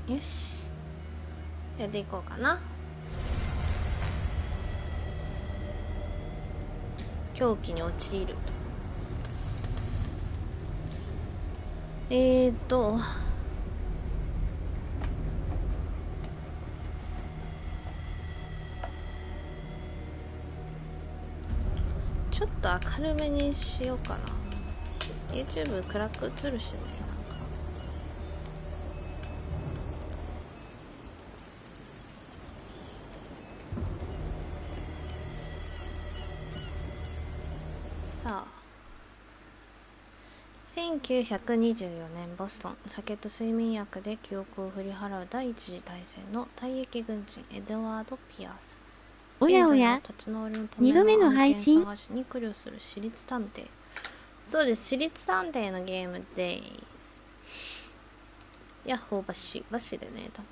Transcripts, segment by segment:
よし、やっていこうかな。狂気に陥る。ちょっと明るめにしようかな。 YouTube 暗く映るしね。なんかさあ、1924年ボストン、酒と睡眠薬で記憶を振り払う第一次大戦の退役軍人エドワード・ピアース。おやおや、2度目の配信。探しに苦慮する私立探偵。そうです、私立探偵のゲームです。ヤッホーバシバシでね、多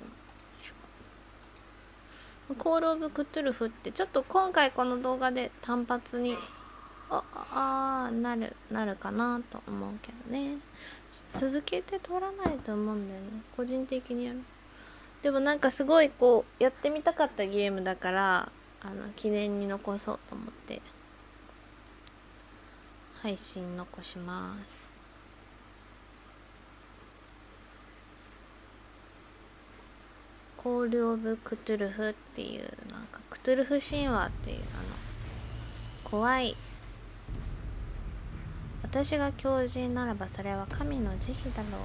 分コールオブクトゥルフってちょっと今回この動画で単発になるかなと思うけどね。続けて撮らないと思うんだよね、個人的にやる。でもなんかすごいこうやってみたかったゲームだから、記念に残そうと思って配信残します。コールオブクトゥルフっていう、なんかクトゥルフ神話っていう怖い、私が狂人ならばそれは神の慈悲だろう。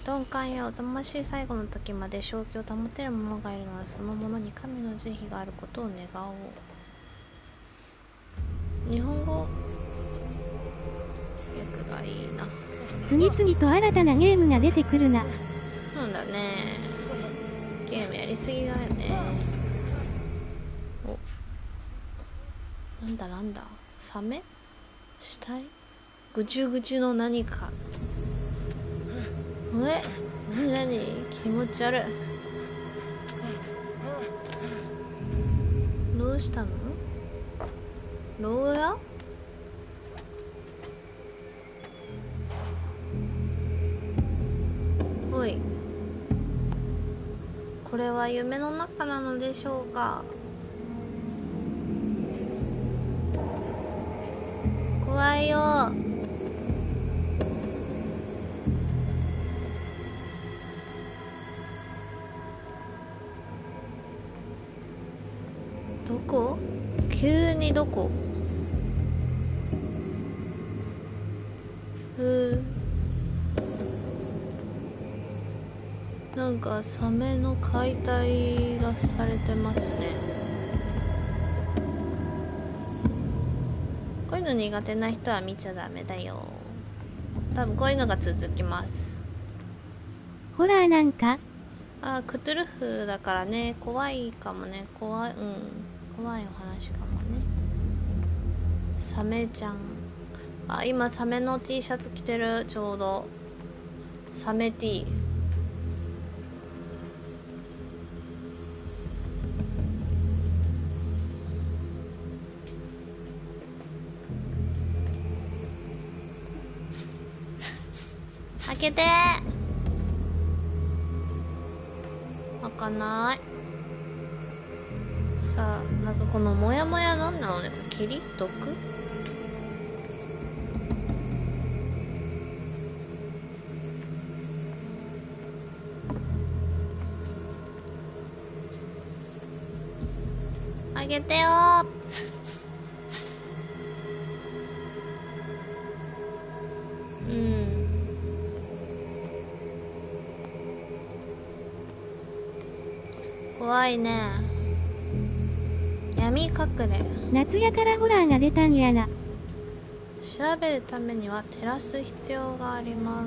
鈍感やおぞましい最後の時まで正気を保てる者がいるのはその者に神の慈悲があることを願おう。日本語訳がいいな。次々と新たなゲームが出てくるな。そうだね、ゲームやりすぎだよね。お、なんだサメ死体ぐちゅぐちゅの何か。なに気持ち悪い。どうしたの？牢屋？おい、これは夢の中なのでしょうか。怖いよ。どこ？急にどこ？なんかサメの解体がされてますね。こういうの苦手な人は見ちゃダメだよ。多分こういうのが続きます。ホラーなんか？クトゥルフだからね、怖いかもね。怖いお話かもね。サメちゃん。今サメの T シャツ着てる。ちょうどサメ T。開けて。開かない。さあ、なんかこのモヤモヤなんなのね。霧？毒？開けてよー。怖いね。闇隠れ。夏やからホラーが出たんやな。調べるためには照らす必要がありま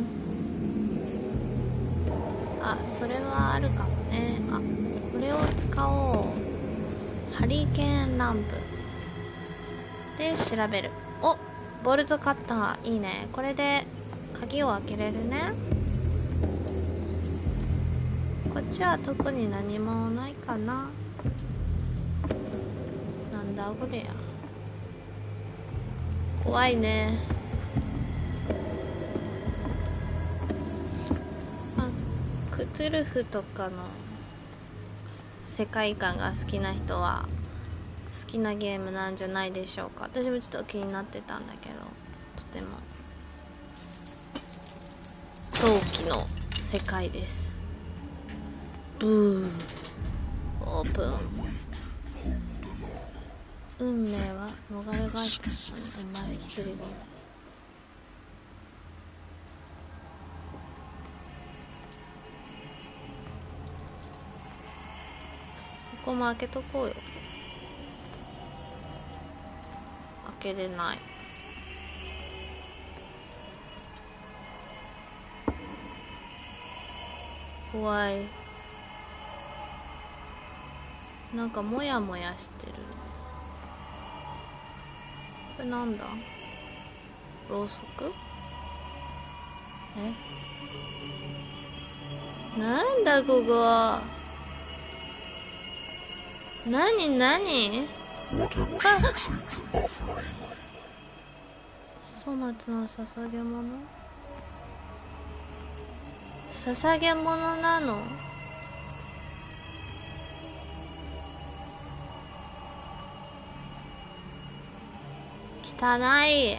す。それはあるかもね。これを使おう。ハリケーンランプで調べる。ボルトカッターいいね。これで鍵を開けれるね。こっちは特に何もないかな。なんだこれや。怖いね。クトゥルフとかの世界観が好きな人は好きなゲームなんじゃないでしょうか。私もちょっと気になってたんだけど、とても狂気の世界です。ブーオープン。運命は逃れ返したのにお前引きずり込む。ここも開けとこうよ。開けれない。怖い。なんかモヤモヤしてる。これなんだ？ろうそく？なんだここは。なになに？粗末の捧げ物？捧げ物なの？汚い。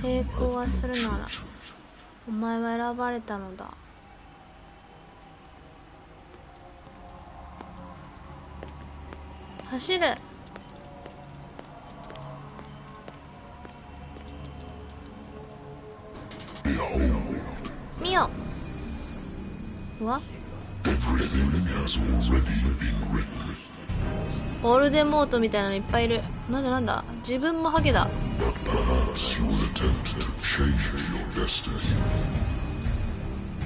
抵抗はするならお前は選ばれたのだ。走る。見よ。うわ、ボルデモートみたいなのいっぱいいる。なんだなんだ、自分もハゲだ。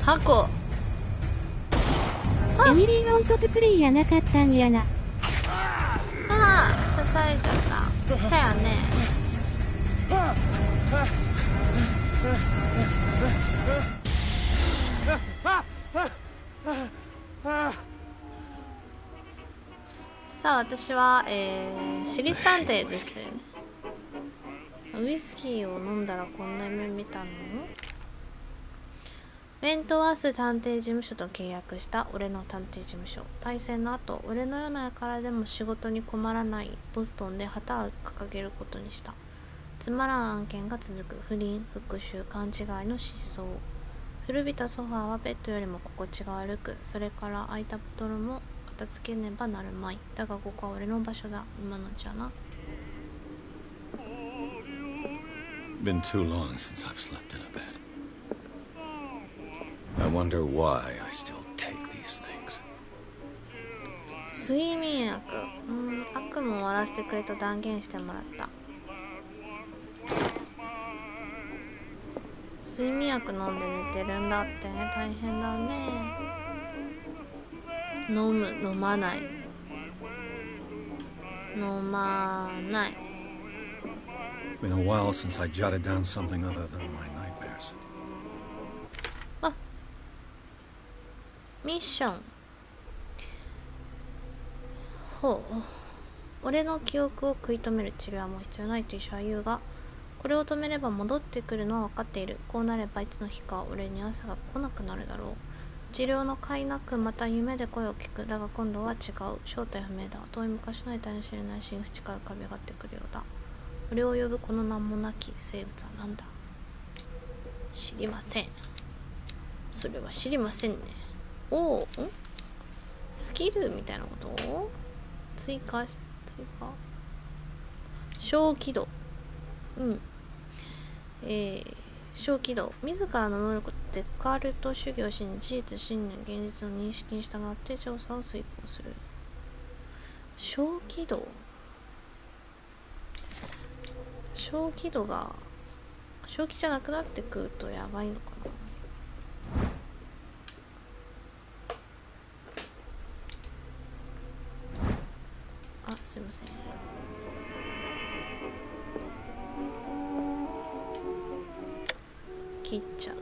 タコ。エミリーのオントプレイやなかったんやな。ああ、刺されちゃった。そやね。さあ、私は、私立探偵です。ウイスキーを飲んだらこんな夢見たの？ウェントワース探偵事務所と契約した俺の探偵事務所。大戦の後、俺のような輩でも仕事に困らないボストンで旗を掲げることにした。つまらん案件が続く。不倫、復讐、勘違いの失踪。古びたソファーはベッドよりも心地が悪く、それから空いたボトルも片付けねばなるまい。だがここは俺の場所だ。今のじゃな。Been too long since I've slept in a bed. I wonder why I still take these things. 睡眠薬。悪夢を終わらせてくれと断言してもらった。睡眠薬飲んで寝てるんだって大変だね。飲まない。飲まない。Been a while since I jotted down something other than my nightmares. あ、ミッション。ほう。俺の記憶を食い止める治療はもう必要ないと医者は言うが、これを止めれば戻ってくるのは分かっている。こうなればいつの日か俺に朝が来なくなるだろう。治療の甲斐なくまた夢で声を聞く。だが今度は違う。正体不明だ。遠い昔の得体の知れない新淵から浮かび上がってくるようだ。俺を呼ぶこの名もなき生物は何だ？知りません。それは知りませんね。おお、スキルみたいなことを追加。小起動。小起動。自らの能力デカルト主義を信じ、事実、信念、現実の認識に従って調査を遂行する。小起動。小気度が正気じゃなくなってくるとやばいのかな。あ、すいません。切っちゃう。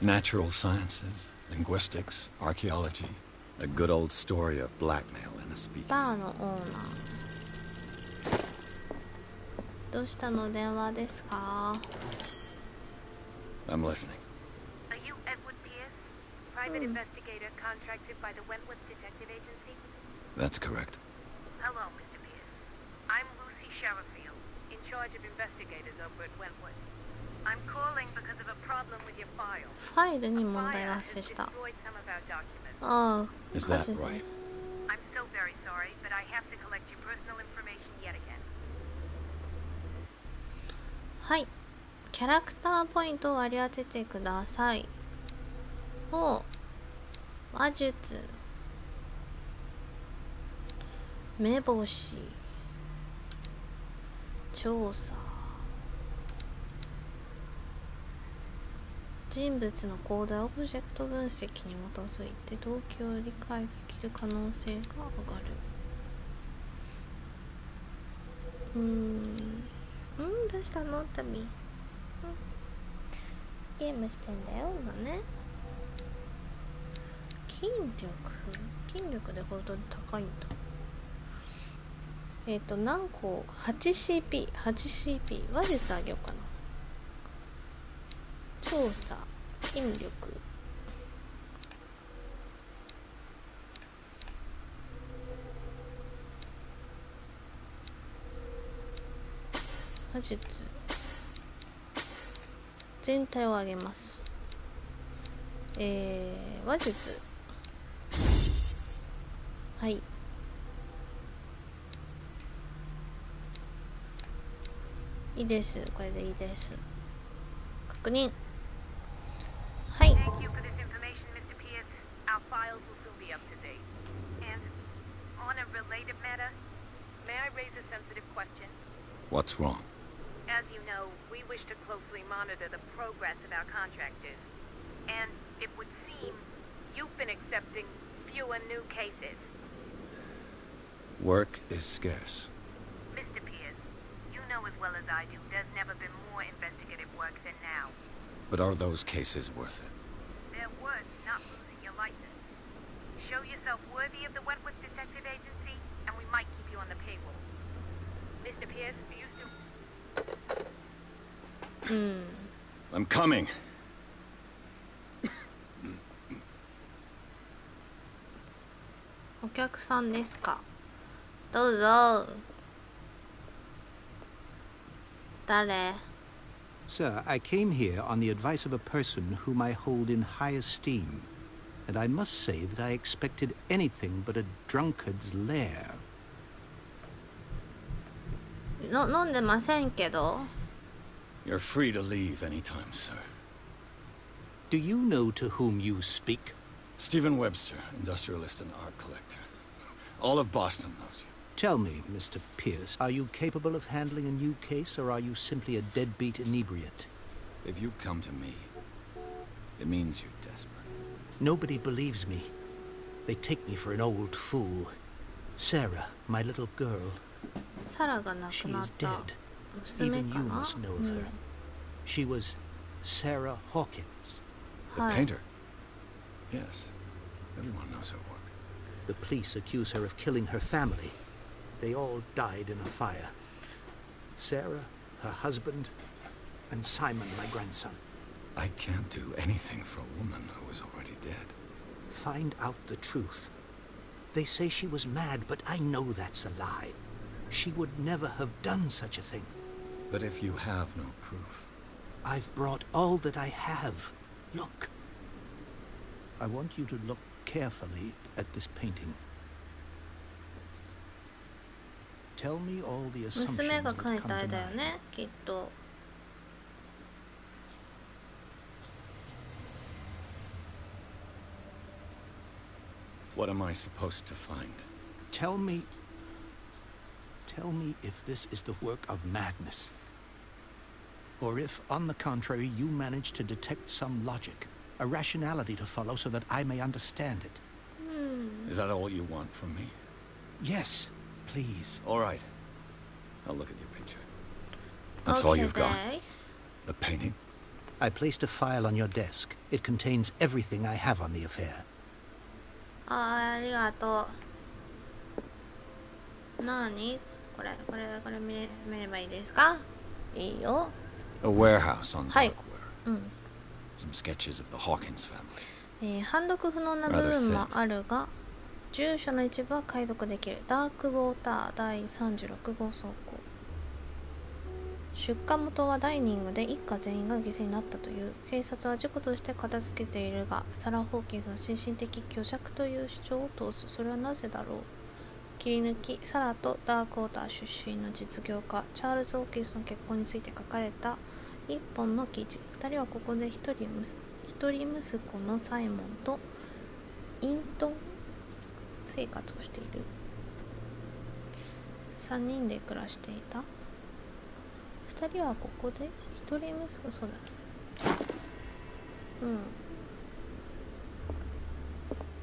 Natural sciences, linguistics, archaeology, A good old story of blackmail in a speakeasy. バーのオーナー。どうしたの？電話ですか？ I'm listening. Are you Edward Pierce, private investigator contracted by the Wentworth Detective Agency? That's correct. Hello, Mr. Pierce. I'm Lucy Sherifield, in charge of investigators over at Wentworth. I'm calling because of a problem with your file. ファイルに問 Fire 題が has 発生した。 destroyed some of our documents. ああ、 Is 火 that 事で right? I'm so very sorry, but I have to collect your personal information yet again. はい。キャラクターポイントを割り当ててください。お話術。目星。調査。人物の行動やオブジェクト分析に基づいて動機を理解できる可能性が上がる。どうしたのタミ？ゲームしてんだよ今ね。筋力でほど高いんだ。何個 8CP 話術あげようかな。調査筋力話術全体を上げます。話術はいいいです。これでいいです。確認。はい。 Thank you for this information, Mr. Pierce. Our files will soon be up to date. And on a related matter, may I raise a sensitive question? What's wrong? As you know, we wish to closely monitor the progress of our contractors. And it would seem you've been accepting fewer new cases. Work is scarce. Mr. Pierce, you know as well as I do, there's never been more investigative work than now. But are those cases worth it? They're worth not losing your license. Show yourself worthy of the Wentworth Detective Agency, and we might keep you on the payroll. Mr. Pierce, do you still... I'm coming. お客さんですか？どうぞ。誰？ Sir, I came here on the advice of a person whom I hold in high esteem, and I must say that I expected anything but a drunkard's lair. 飲んでませんけど。 You're free to leave anytime, sir. Do you know to whom you speak? Stephen Webster, industrialist and art collector. All of Boston knows you. Tell me, Mr. Pierce, are you capable of handling a new case, or are you simply a deadbeat inebriate? If you come to me, it means you're desperate. Nobody believes me. They take me for an old fool. Sarah, my little girl, サラが亡く she なっ is た dead. 娘 Even か you な？ must know of her. She was Sarah Hawkins. The はい。 painter? Yes. Everyone knows her work. The police accuse her of killing her family. They all died in a fire. Sarah, her husband, and Simon, my grandson. I can't do anything for a woman who is already dead. Find out the truth. They say she was mad, but I know that's a lie. She would never have done such a thing. But if you have no proof... I've brought all that I have. Look. I want you to look carefully at this painting. Tell me all the assumptions 娘 that が描い come た絵 to だよ mind. ね、きっと。 What am I supposed to find? Tell me if this is the work of madness. Or if, on the contrary, you manage to detect some logic, a rationality to follow so that I may understand it. Is that all you want from me? Yes, please. All right. I'll look at your picture. That's all you've got? OK です。 The painting? I placed a file on your desk. It contains everything I have on the affair. ありがとう。なにこれ見ればいいですか？いいよ。 A warehouse on はい。 Darkwater. Some sketches of the Hawkins family. 判読不能な部分もあるが住所の一部は解読できる。ダークウォーター第36号倉庫。出火元はダイニングで一家全員が犠牲になったという。警察は事故として片付けているがサラ・ホーキンスは精神的虚弱という主張を通す。それはなぜだろう。切り抜き、サラとダークウォーター出身の実業家チャールズ・ホーキンスの結婚について書かれた一本の記事。2人はここで一人息子のサイモンと隠遁生活をしている。3人で暮らしていた。2人はここで一人息子、そうだね。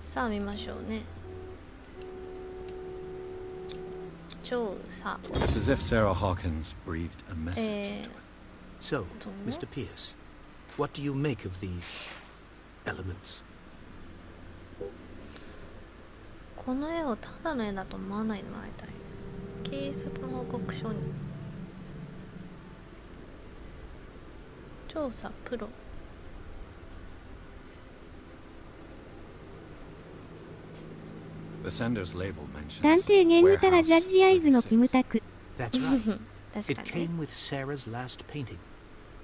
さあ見ましょうね。調査。 It's as if Sarah Hawkins breathed a message into it. So, Mr. Pierce, what do you make of these elements? この絵をただの絵だと思わないでもらいたい。警察報告書に調査プロ。探偵ゲームからジャッジアイズのキムタク。That's right. 確 It かに came with Sarah's last painting.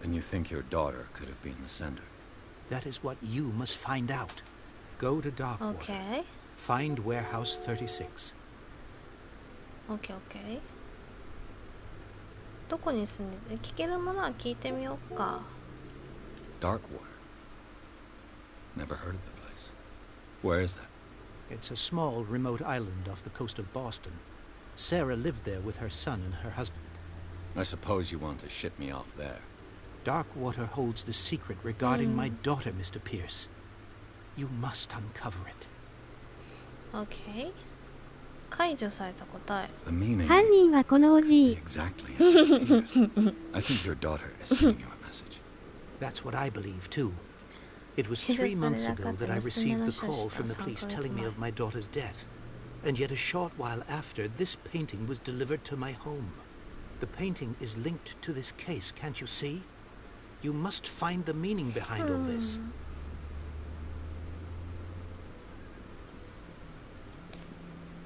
And you think your daughter could have been the sender? That is what you must find out. Go to Darkwater. OK Find Warehouse 36. OK。どこに住んでる？聞けるものは聞いてみようか。 Darkwater? Never heard of the place. Where is that? It's a small, remote island off the coast of Boston. Sarah lived there with her son and her husband. I suppose you want to ship me off there. Darkwater holds the secret regarding my daughter, Mr. Pierce. You must uncover it. OK 解除された答え。 The meaning 犯人はこのおじい。 exactly as it appears. I think your daughter is sending you a message. That's what I believe, too. It was 3 months ago that I received the call from the police telling me of my daughter's death. And yet a short while after, this painting was delivered to my home. The painting is linked to this case, can't you see? You must find the meaning behind all this.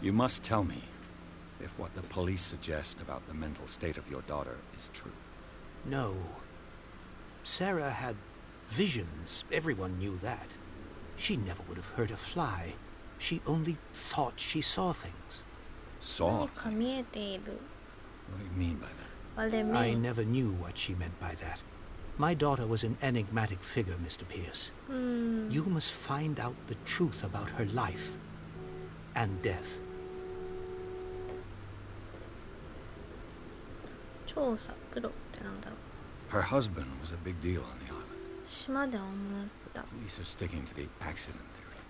You must tell me if what the police suggest about the mental state of your daughter is true. No. Sarah had visions. Everyone knew that. She never would have hurt a fly. She only thought she saw things. Saw 何か見 things? えている。 What do you mean by that? What do you I mean? never knew what she meant by that. My daughter was an enigmatic figure, Mr. Pierce. You must find out the truth about her life and death. 調査プロってなんだろう。 Her husband was a big deal on the island. 島で思った。 Police are sticking to the accident theory.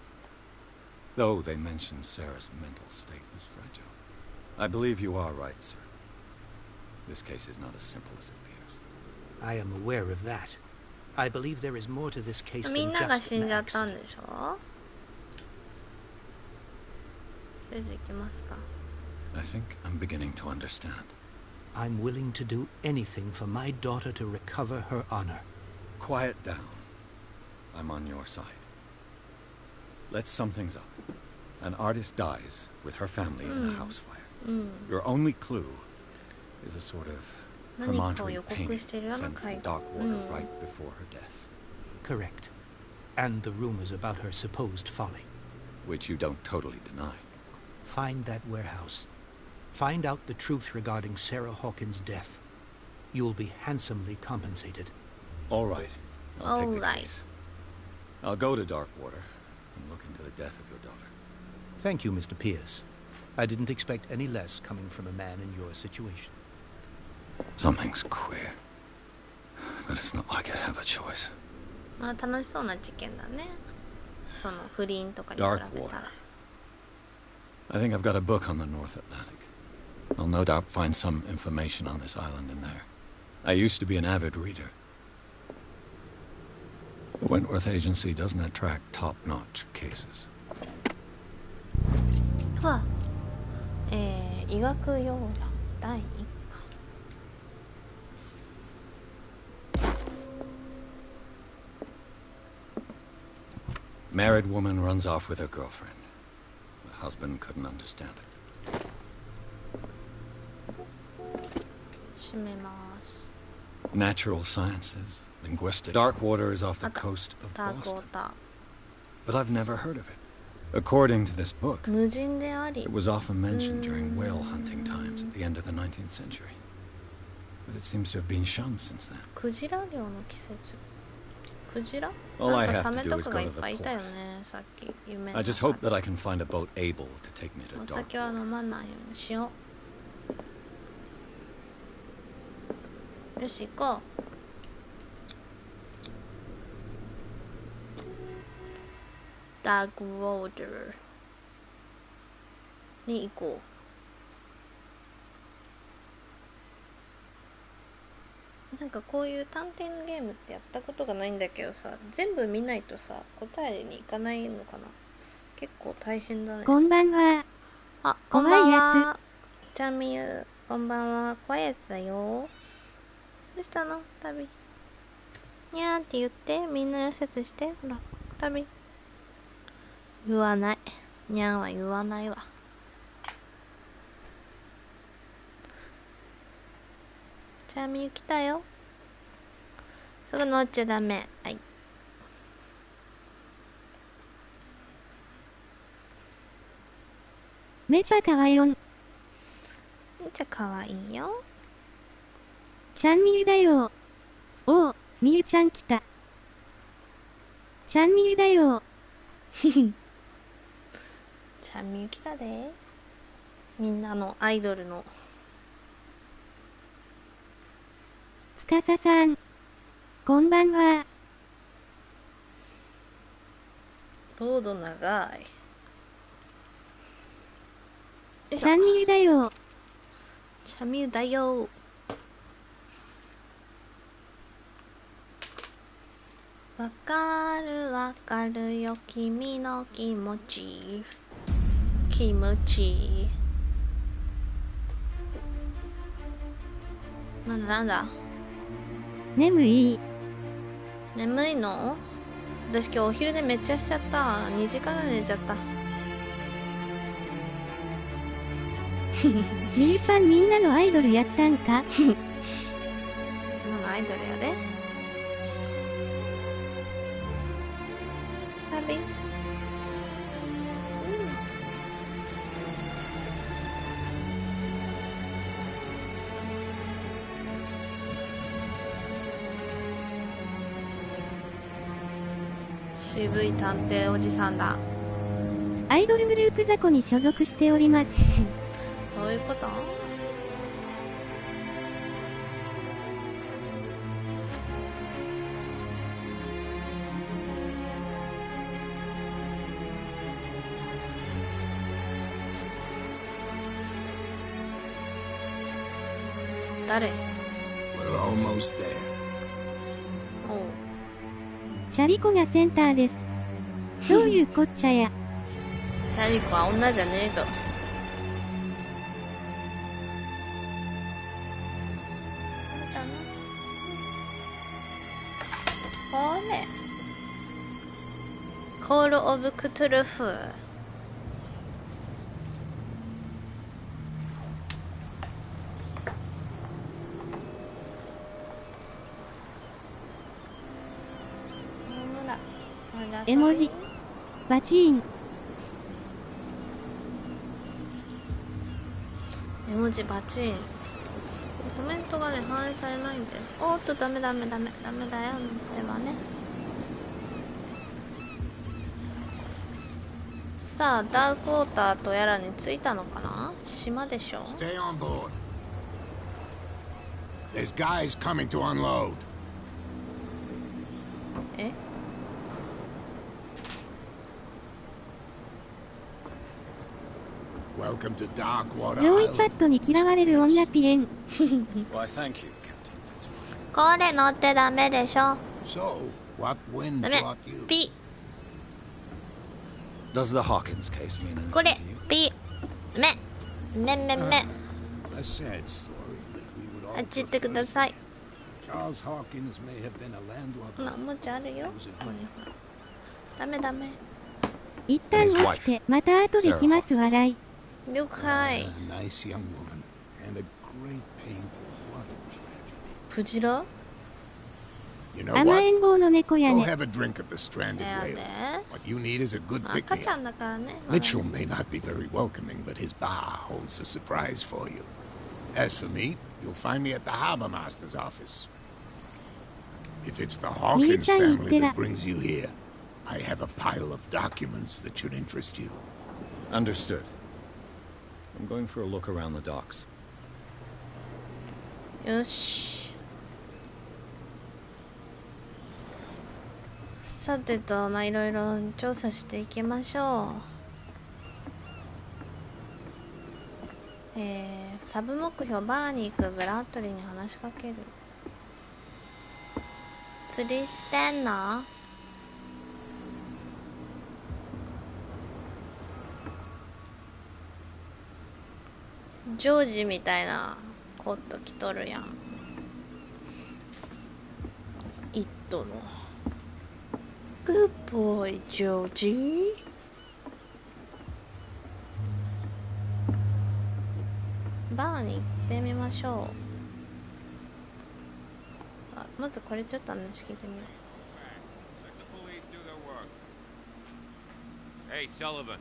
Though they mentioned Sarah's mental state was fragile. I believe you are right, sir. This case is not as simple as it appears. I am aware of that. I believe there is more to this case みん than なが just 死ん an じゃったん accident. でしょ。先生行きますか。 I think I'm beginning to understand. I'm willing to do anything for my daughter to recover her honor. Quiet down. I'm on your side. Let's sum things up. An artist dies with her family in a house fire. Your only clue is a sort of 何かを promontory 予告 painting してるような sent 回 from Darkwater right before her death, Correct. And the rumors about her supposed folly. which you don't totally deny. Find that warehouse. Find out the truth regarding Sarah Hawkins' death. You will be handsomely compensated. All right. I'll take the All right. case. I'll go to Darkwater and look into the death of your daughter. Thank you, Mr. Pierce. I didn't expect any less coming from a man in your situation. Something's queer. But it's not like I have a choice. まあ楽しそうな事件だね。その不倫とかに比べたら。 I think I've got a book on the North Atlantic. I'll no doubt find some information on this island in there. I used to be an avid reader. The Wentworth Agency doesn't attract top-notch cases. は、医学用語第1回。Married woman runs off with her girlfriend. The husband couldn't understand it. 閉めます。 Natural sciences, linguistics. Dark water is off the coast of ダークウォー Boston, タ but I've never heard of it. According to this book, ー。無人であり it was often mentioned during whale hunting times at the end of the 19th century. But it seems to have been shunned since then. クジラ漁の季節。クジラ All な I ん have かサ to メ do と is か go がい to っ the ぱいいたよ port. ね、さっき夢の I just 中 hope で that I can find a boat able to take me お to dark 酒は飲まないようにしよう。よし、行こう。ダークウォーターに行こう。なんかこういう探偵のゲームってやったことがないんだけどさ、全部見ないとさ、答えに行かないのかな。結構大変だね。こんばんは。あ、こんばん怖いは。じゃあみゆ、こんばんは。怖いやつだよ。どうしたの旅。にゃーって言って。みんな挨拶して。ほら、旅。言わない。にゃーは言わないわ。じゃあみゆ来たよ。すぐ乗っちゃダメ。はい。めちゃかわよん。めっちゃかわいいよ。ちゃんみゆだよ。おう、みゆちゃん来た。ちゃんみゆだよ。ちゃんみゆ来たで。みんなのアイドルの。つかささん。こんばんは。ロード長い。よいしょちゃんみゆだよ。ちゃんみゆだよ。わかるわかるよ君の気持ち。気持ち。なんだなんだ。眠い。眠いの？私今日お昼寝めっちゃしちゃった。2時間ぐらい寝ちゃった。みゆちゃんみんなのアイドルやったんか？今のアイドルやで。旅。渋い探偵おじさんだ。アイドルグループ雑魚に所属しております。どういうこと？誰？ We're almost there. おう。チャリコがセンターです。どういうこっちゃや。チャリコは女じゃねえと。これコール・オブ・クトゥルフ。絵文字。バチーン。絵文字バチン。コメントがね反映されないんで。おっとダメダメダメダメだよ。ではね。さあダークウォーターとやらに着いたのかな。島でしょ。 Stay on board. There's guys coming to unload. えWelcome to Darkwater 上位チャッ Island. トに嫌われる女ピエン。 Why, thank you, Captain Fitzmaurice. これ乗ってダメでしょ。 So, what wind ダメ brought you? ピ Does the Hawkins case mean これ anything to you? ピめめめめ A sad story that we would all あっち行ってください。 Charles Hawkins may have been a landlord. おもちゃあるよ。ダメダメ。一旦落ちて、また後で来ます笑い。了解。 A nice young woman and a great pain to what a tragedy. クジラ You know 甘 what? えん坊の猫や Go ね。 have a drink at the stranded だよ whale. ね。 What you need is a good 赤 pick ちゃ me んだからね。 Mitchell may not be very welcoming, but his bar holds a surprise for you. As for me, you'll find me at the harbor master's office. If it's the Hawkins family that brings you here, I have a pile of documents that should interest you. Understood. I'm going for a look around the docks. よし。さてと、まあいろいろ調査していきましょう。サブ目標バーに行くブラッドリーに話しかける。釣りしてんの？ジョージみたいなコット着とるやん。イットのグッボーイジョージ。バーに行ってみましょう。あ、まずこれちょっと話聞いてみる。 Hey, Sullivan,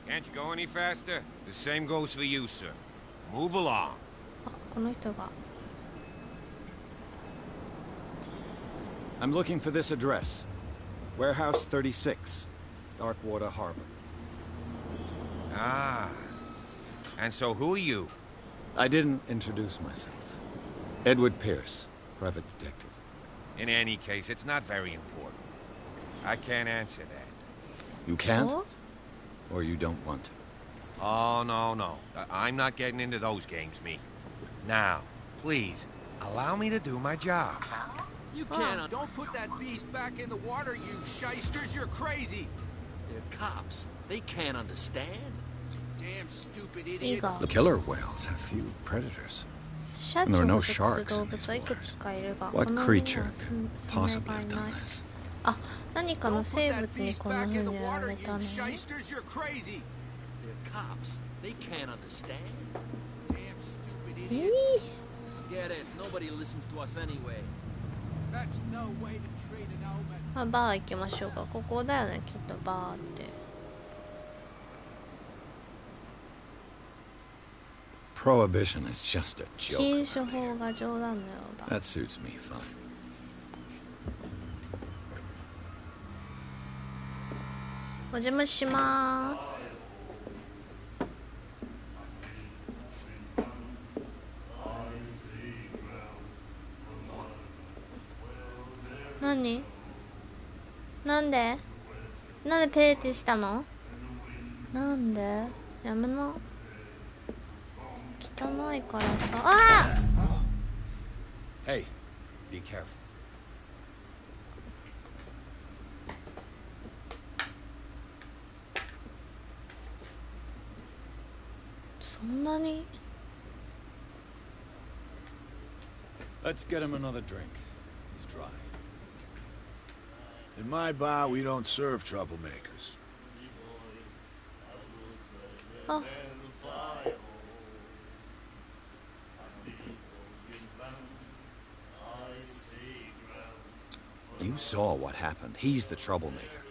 can't you go any faster? The same goes for you, sir. Move along. あ、この人が。 I'm looking for this address. Warehouse 36, Darkwater Harbor. Ah. And so who are you? I didn't introduce myself. Edward Pierce, private detective. In any case, it's not very important. I can't answer that. You can't? Oh? Or you don't want to? Oh, no. I'm not getting into those games, me. Now, please, allow me to do my job. You can't. Don't put that beast back in the water, you shysters. You're crazy. They're cops. They can't understand. Damn stupid idiots. The killer whales have few predators. 社 And 長 there are が no 属する sharks 動 in 物 these はいくつ waters. かいるが、 What この海に creature は could 住め possibly ば have い done ない。 this? あ、何かの Don't 生 put that 物に beast この back 船 in the でやら water, れ you たの。 shysters. You're crazy. They're cops. They can't understand. Damn stupid え idiots. ー Get it. Nobody listens to us anyway. That's no way to treat an omen. まあ、バー行きましょうか。ここだよね、きっとバーって。Prohibition is just a joke. 禁酒法が冗談のようだ。 That suits me fine. お邪魔しまーす。何？なんでペーティしたの？なんで？やめな。汚いからさ。ああ！ Hey, be careful. そんなに？ Let's get him another drink. He's dry. In my bar, we don't serve troublemakers. あ、 You saw what happened. He's the troublemaker.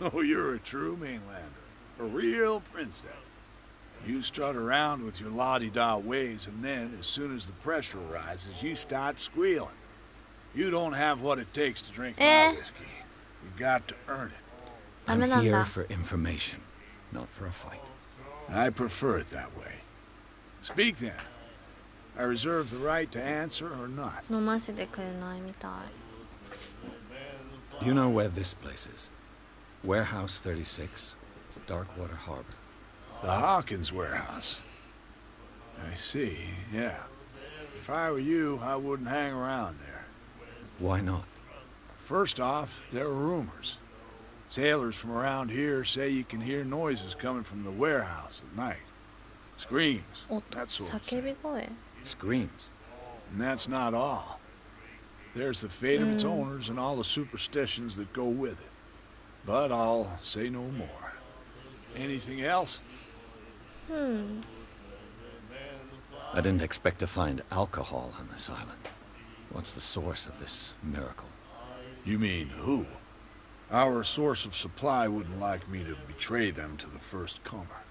Oh, you're a true mainlander. A real princess. You strut around with your la-di-da ways, and then, as soon as the pressure rises, you start squealing. You don't have what it takes to drink my whiskey. You've got to earn it. I'm ダメなんだ。 here for information, not for a fight. I prefer it that way. Speak then. I reserve the right to answer or not. 飲ませてくれないみたい。 Do you know where this place is? Warehouse 36, Darkwater Harbor. The Hawkins warehouse. I see, yeah. If I were you, I wouldn't hang around there. Why not? First off, there are rumors. Sailors from around here say you can hear noises coming from the warehouse at night. screams, 音、 that sort of 叫び thing. 声。 Screams. And that's not all. There's the fate of its owners and all the superstitions that go with it. But I'll say no more. Anything else? I didn't expect to find alcohol on this island. What's the source of this miracle? You mean who? Our source of supply wouldn't like me to betray them to the first comer.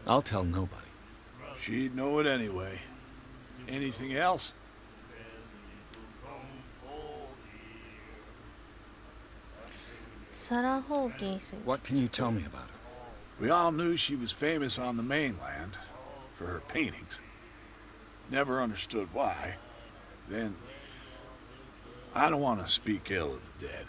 I'll tell nobody. She'd know it anyway. Anything else? Sarah Hawkins. What can you tell me about her? We all knew she was famous on the mainland for her paintings. Never understood why. Then, I don't want to speak ill of the dead.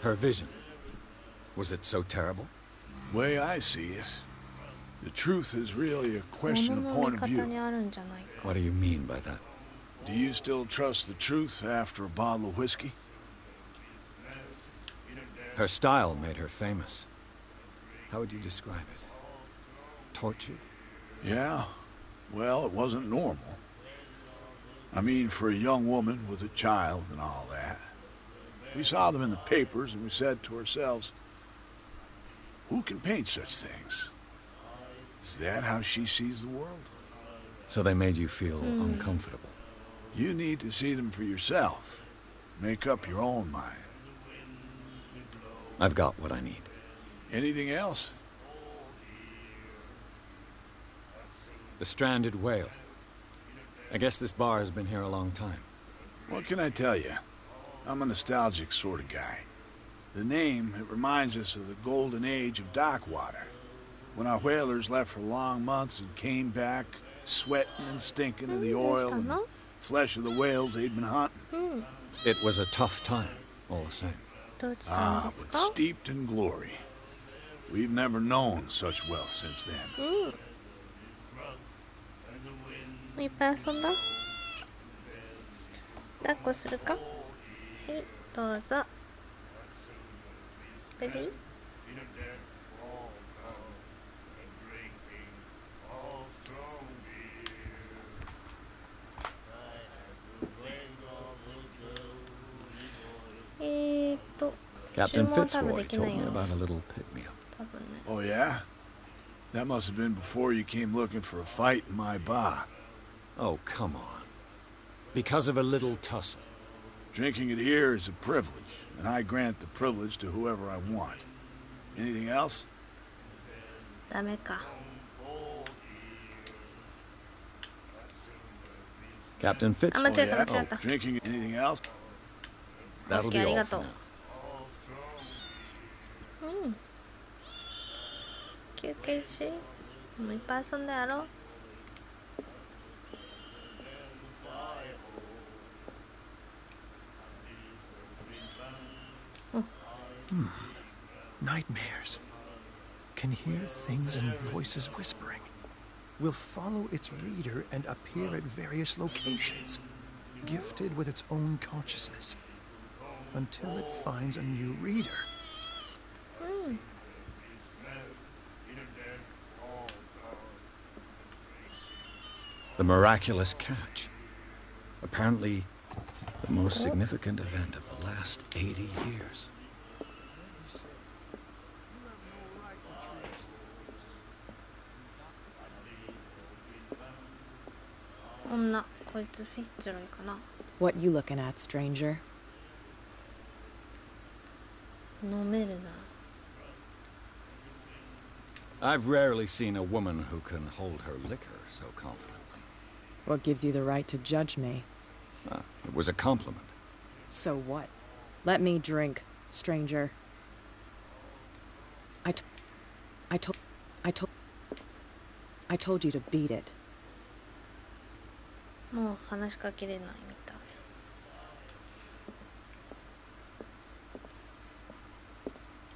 Her vision. Was it so terrible? Way I see it, the truth is really a question of 物の point 見 of 方に view. あるんじゃないか。 What do you mean by that? Do you still trust the truth after a bottle of whiskey? Her style made her famous. How would you describe it? Tortured? Yeah, well, it wasn't normal. I mean, for a young woman with a child and all that. We saw them in the papers and we said to ourselves, who can paint such things? Is that how she sees the world? So they made you feel uncomfortable. You need to see them for yourself. Make up your own mind. I've got what I need. Anything else? The stranded whale. I guess this bar has been here a long time. What can I tell you? I'm a nostalgic sort of guy. The name, it reminds us of the golden age of dock water. When our whalers left for long months and came back, sweating and stinking of the oil and flesh of the whales they'd been hunting. It was a tough time, all the same. どうしたん Ah, です but か？ steeped in glory. We've never known such wealth since then. いっぱい遊んだ？抱っこするか？はい、どうぞ。レディー？ Captain 注文多分 Fitzroy でき told ない me よ。 about a little pick-me-up. 多分ね。 Oh, yeah? That must have been before you came looking for a fight in my bar. Oh, come on. Because of a little tussle. Drinking it here is a privilege, and I grant the privilege to whoever I want. Anything else? ダメか。 Captain あ、 Fitzroy. 間違えた、 yeah? 間違えた。 Drinking anything else? That'll be Okay, all ありが for とう。 now. 休憩し。もういっぱい遊んだやろ。 Nightmares. Can hear things and voices whispering. Will follow its reader and appear at various locations, gifted with its own consciousness, until it finds a new reader. The miraculous catch. Apparently, the most significant event of the last 80 years. What you looking at, stranger? 飲めるな。 I've rarely seen a woman who can hold her liquor so confidently. What gives you the right to judge me? Ah, it was a compliment. So what? Let me drink, stranger. I told you to beat it. もう話しかけれないみた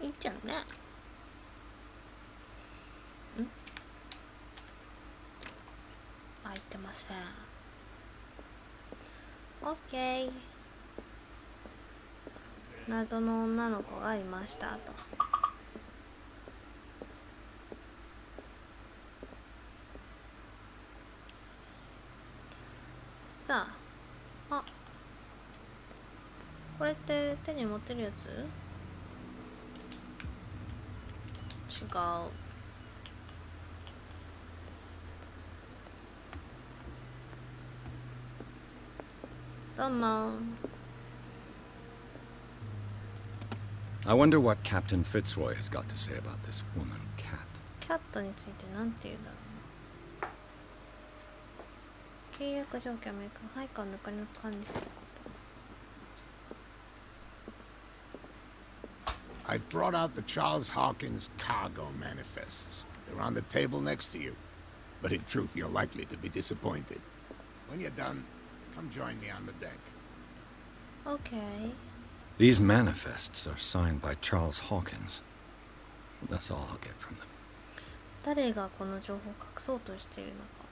い。いいじゃんね。開いてません。オッケー。謎の女の子がいましたと。さあ、あ、これって手に持ってるやつ？違う。どうも。I wonder what Captain Fitzroy has got to say about this woman cat. キャットについてなんて言うんだろうな。契約条件メーカー配下の中に管理すること。I brought out the Charles Hawkins cargo manifests. They're on the table next to you. But in truth, you're likely to be disappointed. When you're done, come join me on the deck. Okay. These manifests are signed by Charles Hawkins. That's all I'll get from them. 誰がこの情報を隠そうとしているのか。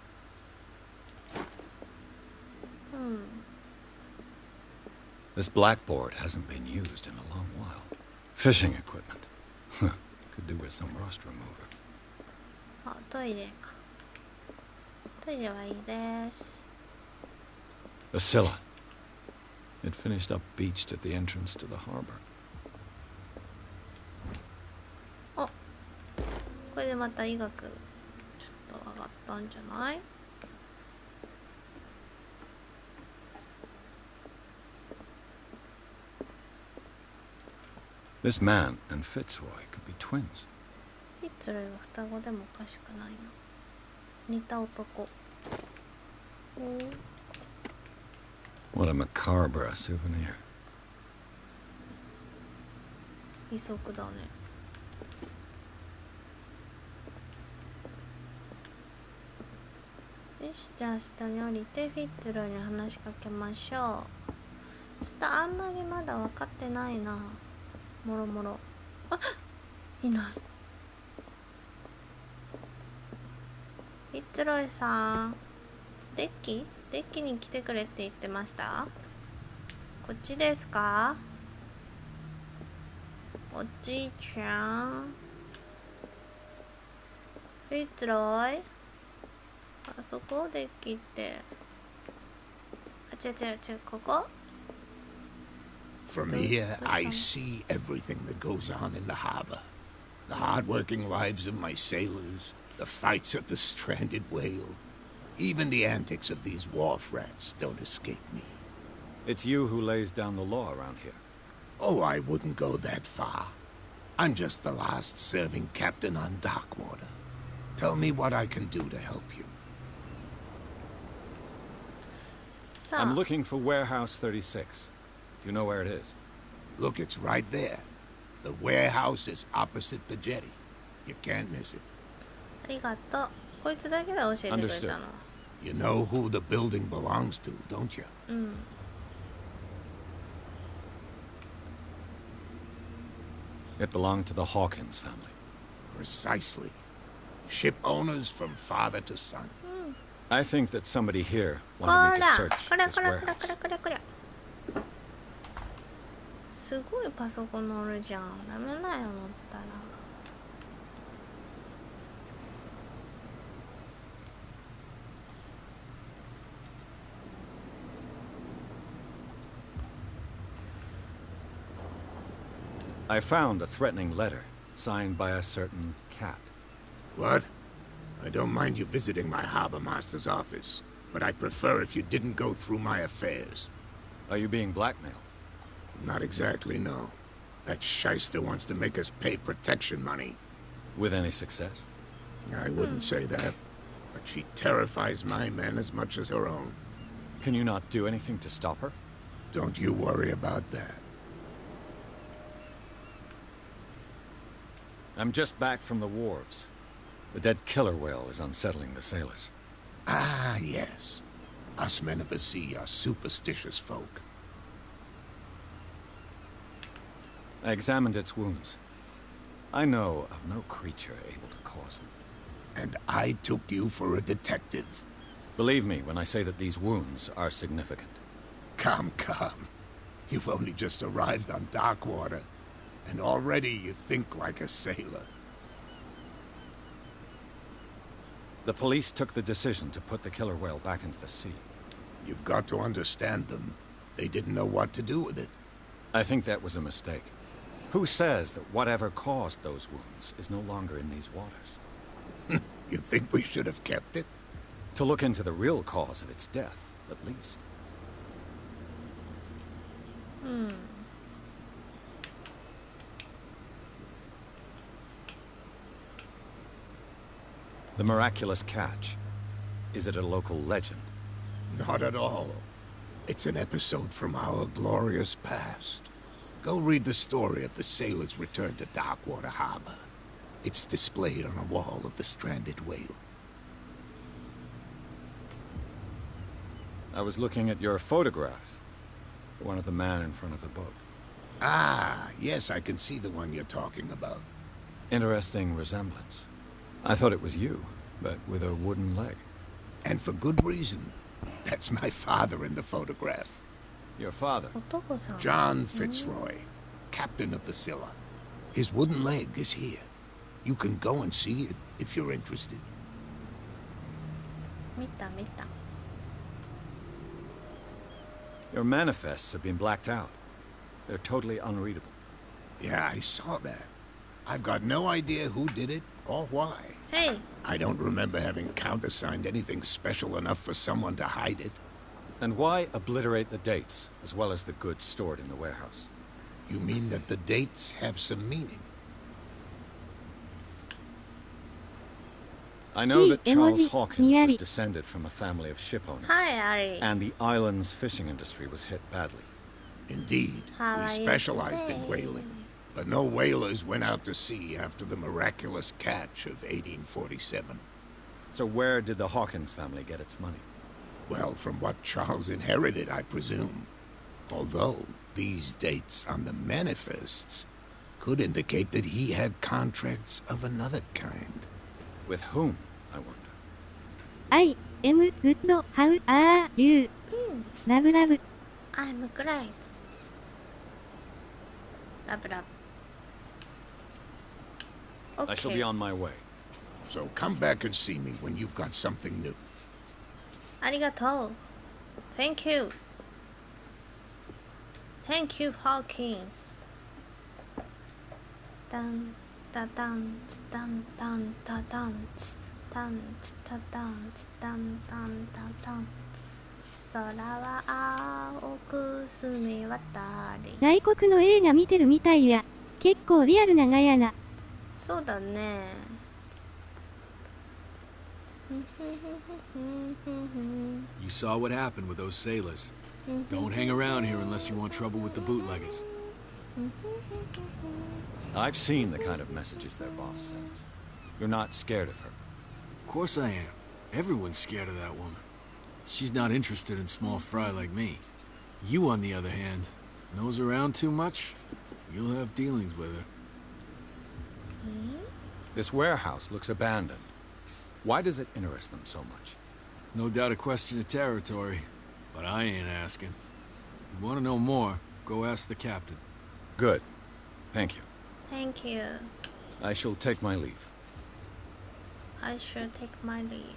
This blackboard hasn't been used in a long while. Fishing equipment. Could do with some rust remover. あ、トイレか。トイレはいいです。The Scylla. It finished up beached at the entrance to the harbor. あ、これでまた医学ちょっと上がったんじゃない？This man and Fitzroy could be twins. フィッツロイが双子でもおかしくないな。似た男。What a macabre souvenir. 義足だね。よし、じゃあ下に降りてフィッツロイに話しかけましょう。ちょっとあんまりまだ分かってないな。もろもろ。あ、いない。フィッツロイさん、デッキに来てくれって言ってました？こっちですか？おじいちゃん。フィッツロイ、あそこデッキって。あ、違う、ここ？From here, I see everything that goes on in the harbor. The hard-working lives of my sailors, the fights at the stranded whale. Even the antics of these wharf rats don't escape me. It's you who lays down the law around here. Oh, I wouldn't go that far. I'm just the last serving captain on Darkwater. Tell me what I can do to help you. I'm looking for Warehouse 36. Do you know where it is? Look, it's right there. The warehouse is opposite the jetty. You can't miss it. ありがとう。こいつだけで教えてくれたの。You know who the building belongs to, don't you? It belonged to the Hawkins family. Precisely. Ship owners from father to son. I think that somebody here wanted me to search this warehouse. すごいパソコン乗るじゃん。ダメだよ、乗ったら。I found a threatening letter signed by a certain cat. What? I don't mind you visiting my harbor master's office, but I'd prefer if you didn't go through my affairs. Are you being blackmailed? Not exactly, no. That shyster wants to make us pay protection money. With any success? I wouldn't say that, but she terrifies my men as much as her own. Can you not do anything to stop her? Don't you worry about that. I'm just back from the wharves. The dead killer whale is unsettling the sailors. Ah, yes. Us men of the sea are superstitious folk. I examined its wounds. I know of no creature able to cause them. And I took you for a detective. Believe me when I say that these wounds are significant. Come, come. You've only just arrived on Darkwater, and already you think like a sailor. The police took the decision to put the killer whale back into the sea. You've got to understand them. They didn't know what to do with it. I think that was a mistake. Who says that whatever caused those wounds is no longer in these waters? You think we should have kept it? To look into the real cause of its death, at least. The miraculous catch. Is it a local legend? Not at all. It's an episode from our glorious past. Go read the story of the sailor's return to Darkwater Harbor. It's displayed on a wall of the stranded whale. I was looking at your photograph. One of the man in front of the boat. Ah, yes, I can see the one you're talking about. Interesting resemblance. I thought it was you, but with a wooden leg. And for good reason. That's my father in the photograph. Your father? John Fitzroy, captain of the Scylla. His wooden leg is here. You can go and see it if you're interested. Your manifests have been blacked out. They're totally unreadable. Yeah, I saw that. I've got no idea who did it or why. Hey. I don't remember having countersigned anything special enough for someone to hide it. And why obliterate the dates, as well as the goods stored in the warehouse? You mean that the dates have some meaning? I know that Charles Hawkins was descended from a family of ship owners. Hi, Ari. And the island's fishing industry was hit badly. Indeed. We specialized in whaling. But no whalers went out to sea after the miraculous catch of 1847. So where did the Hawkins family get its money? Well, from what Charles inherited, I presume. Although these dates on the manifests could indicate that he had contracts of another kind. With whom, I wonder? I am good. How are you? Love, love. I'm great. Love, love. Okay. I shall be on my way. So come back and see me when you've got something new. Arigato. Thank you. Thank you, Hawkins. Dun, da, dun, dun, dun, da, dun, dun, da, dun, dun, dun, da, dun. 空は青く澄み渡り。外国の映画見てるみたいや。結構リアルなガヤな。そうだね。You saw what happened with those sailors. Don't hang around here unless you want trouble with the bootleggers. I've seen the kind of messages their boss sends. You're not scared of her. Of course I am. Everyone's scared of that woman. She's not interested in small fry like me. You, on the other hand, nose around too much, you'll have dealings with her. This warehouse looks abandoned. Why does it interest them so much? No doubt a question of territory, but I ain't asking. You want to know more, go ask the captain. Good. Thank you. Thank you. I shall take my leave. I should take my leave.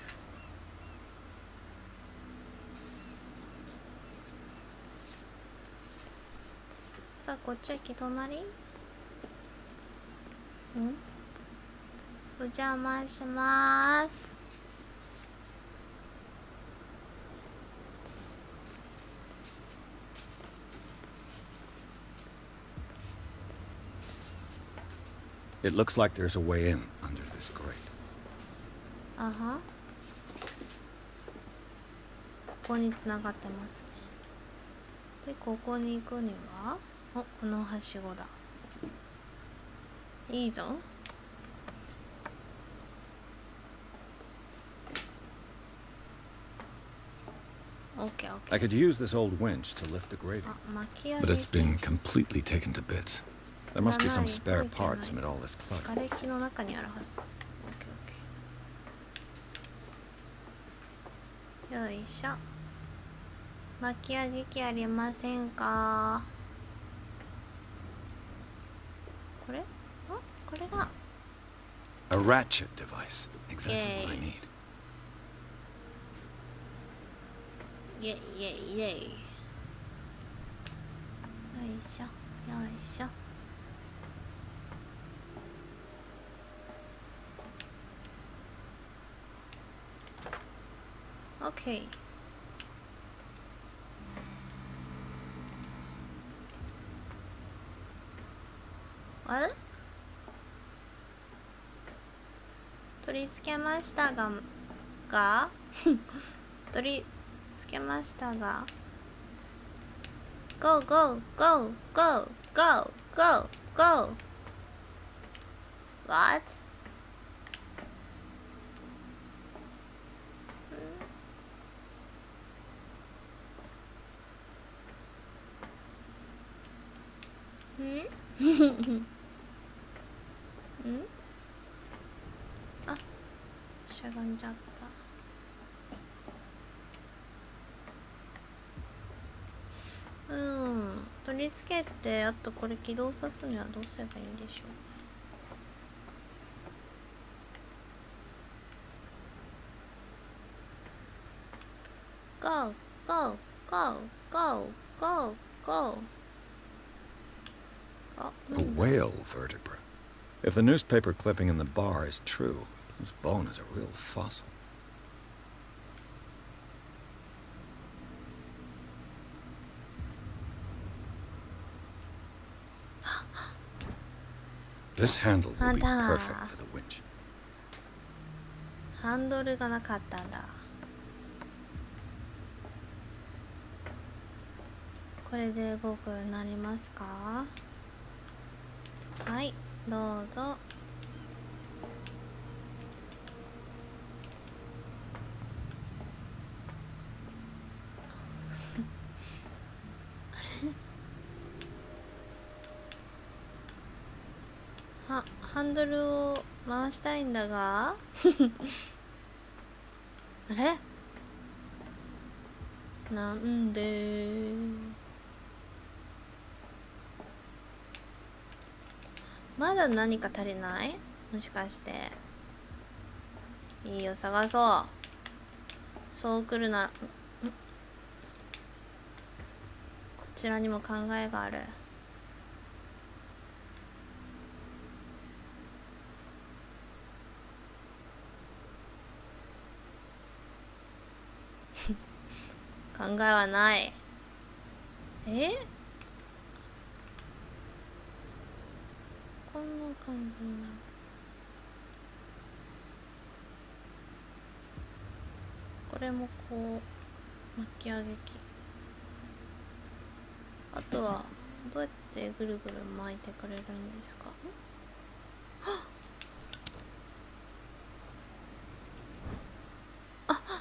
さあ、こっち行き隣？お邪魔します。It looks like there's a way in under this grate. あは。ここに繋がってますね。で、ここに行くには、お、このはしごだ。いいぞ。Okay, okay. I could use this old winch to lift the grating, but it's been completely taken to bits. There must be some spare parts amid all this clutter. 瓦礫の中にあるはず。Okay, okay. よいしょ。巻き上げ機ありませんか？これ？これだ。A ratchet device. Exactly what I need. イェイイェイイェイ。よいしょよいしょ。OK。あれ？取り付けましたが取り付けましたが Go go go go go go go What? あ、しゃがんじゃった。取り付けて、あとこれ起動さすにはどうすればいいんでしょう。Go go go go go go A whale vertebra. If the newspaper clipping in the bar is true, this bone is a real fossil. This handle will be perfect for the winch. ハンドルがなかったんだ。これで動くようになりますか？はい、どうぞ。ハンドルを回したいんだがあれ？なんで？まだ何か足りない？もしかしていいよ、探そう。そう来るならこちらにも考えがある。考えはない。こんな感じになる。これもこう巻き上げ機。あとはどうやってぐるぐる巻いてくれるんですか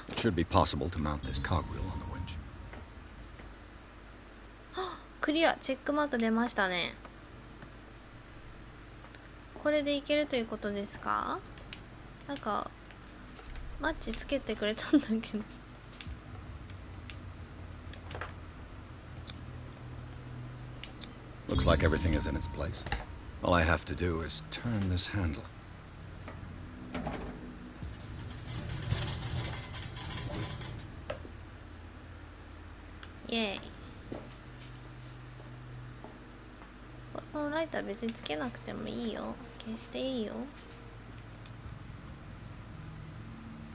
？It should be possible to mount this cogwheel on the winch. クリア、チェックマーク出ましたね。これでいけるということですか？なんかマッチつけてくれたんだけど。Looks like everything is in its place. All I have to do is turn this handle. Yay. このライター別につけなくてもいいよ。消していいよ。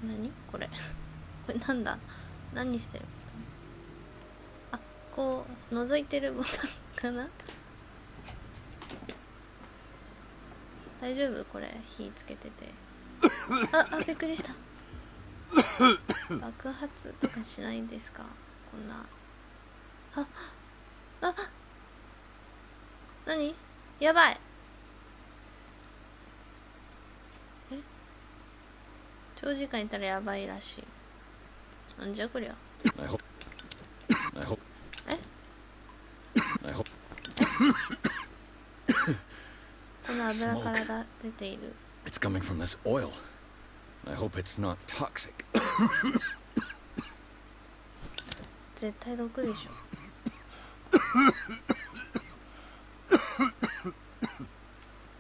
何これこれなんだ？何してる？あ、こう覗いてるボタンかな？大丈夫？これ火つけててあ、びっくりした。爆発とかしないんですか？こんな。何？やばい。長時間いたらやばいらしい。なんじゃこりゃ。この油から出ている。It's coming from this oil. I hope it's not toxic. 絶対毒でしょ。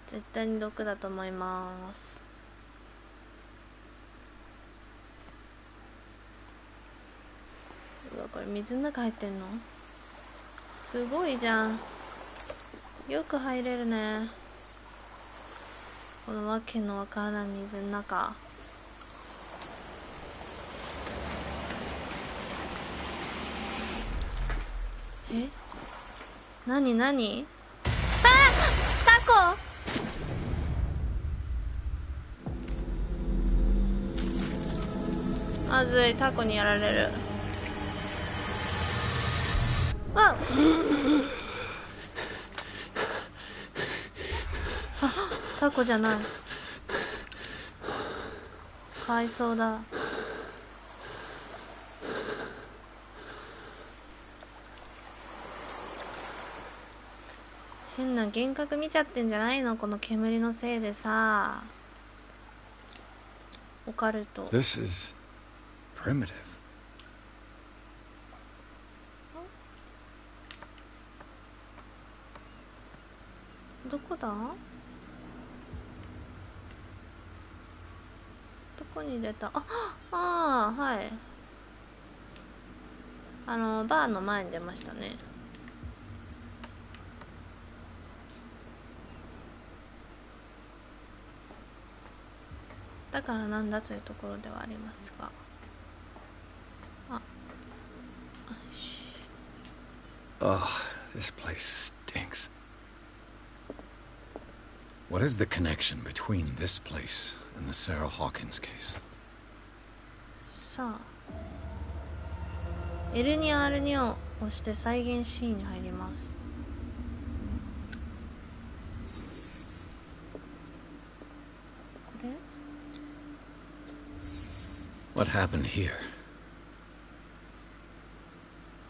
絶対に毒だと思います。うわ、これ水の中入ってんの？すごいじゃん。よく入れるね。このわけのわからない水の中。え？なになに？あ！タコ！まずい、タコにやられる。あ！あ、タコじゃない。かわいそうだ。変な幻覚見ちゃってんじゃないの？この煙のせいでさ。オカルト。This is primitive. どこだ？どこに出た？あ、はい。バーの前に出ましたね。だからなんだというところではありますが。Oh, this place stinks. What is the connection between this place and the Sarah Hawkins case? さあ、L2R2 を押して再現シーンに入ります。これ？ What happened here?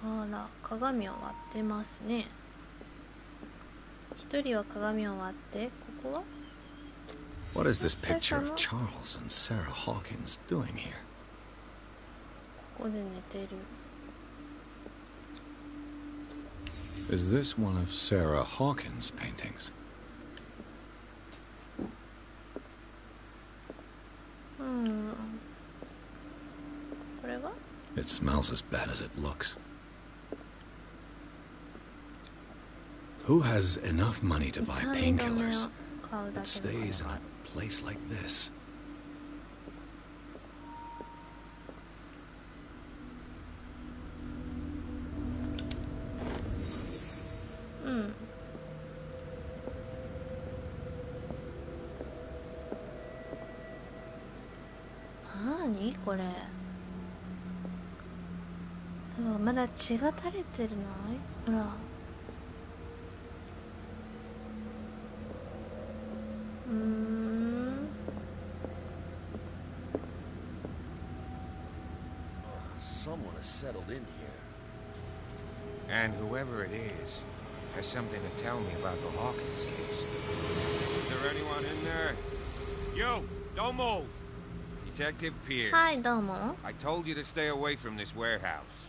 あら、鏡を割ってますね。一人は鏡を割って、ここは What is this picture of Charles and Sarah Hawkins doing here? ここで寝てる。Is this one of Sarah Hawkins' paintings? これは It smells as bad as it looks. Who has enough money to buy painkillers that stays in a place like this? Naniこれ。まだ血が垂れてるない？ほら。Someone has settled in here. And whoever it is has something to tell me about the Hawkins case. Is there anyone in there? You! Don't move! Detective Pierce. Hi, どうも。 I told you to stay away from this warehouse.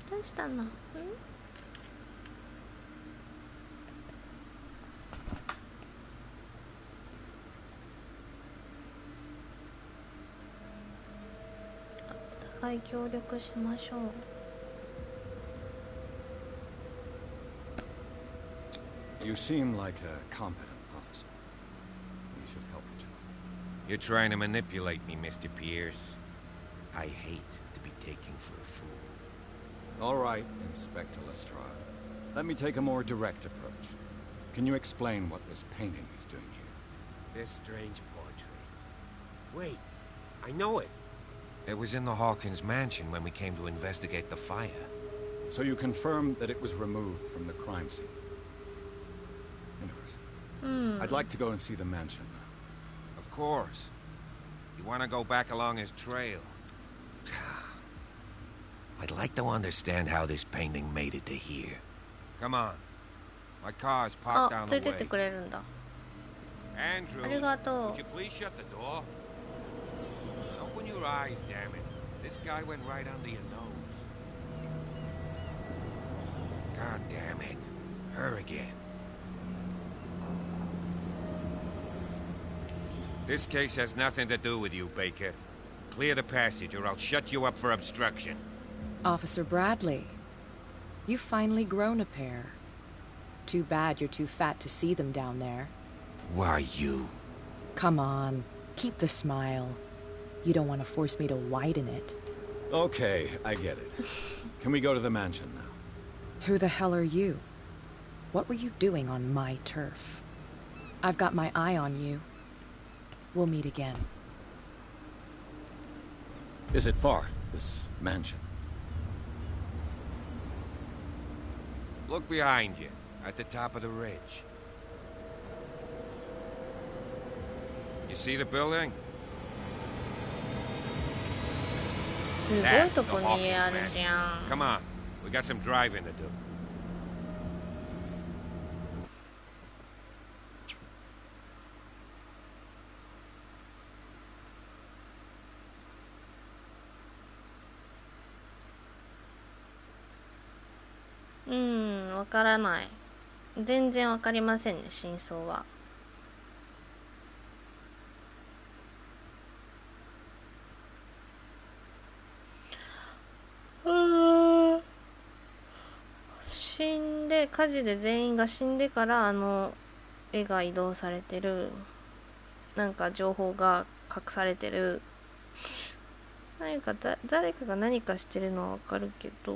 どうしたの？お互い協力しましょう。You seem like a competent officer. We should help each other. You're trying to manipulate me, Mr. Pierce. I hate to be taken for a fool. All right, Inspector Lestrade. Let me take a more direct approach. Can you explain what this painting is doing here? This strange portrait. Wait, I know it. It was in the Hawkins mansion when we came to investigate the fire. So you confirm that it was removed from the crime scene? Interesting. I'd like to go and see the mansion now. Of course. You want to go back along his trail? I'd like to understand how this painting made it to here. Come on. My car's parked down the way. 連れてってくれるんだ。 Andrew, ありがとう。 would you please shut the door? Open your eyes, damn it. This guy went right under your nose. it. Her again. This case has nothing to do with you, Baker. Clear the passage or I'll shut you up for obstruction. Officer Bradley, you've finally grown a pair. Too bad you're too fat to see them down there. Why you? Come on, keep the smile. You don't want to force me to widen it. Okay, I get it. Can we go to the mansion now? Who the hell are you? What were you doing on my turf? I've got my eye on you. We'll meet again. Is it far, this mansion? Look behind you, at the top of the ridge. You see the building? すごいとこにあるじゃん。 Come on, we got some driving to do. わからない。全然わかりませんね、真相は。死んで、火事で全員が死んでから絵が移動されてる、なんか情報が隠されてる、何か誰かが何かしてるのはわかるけど、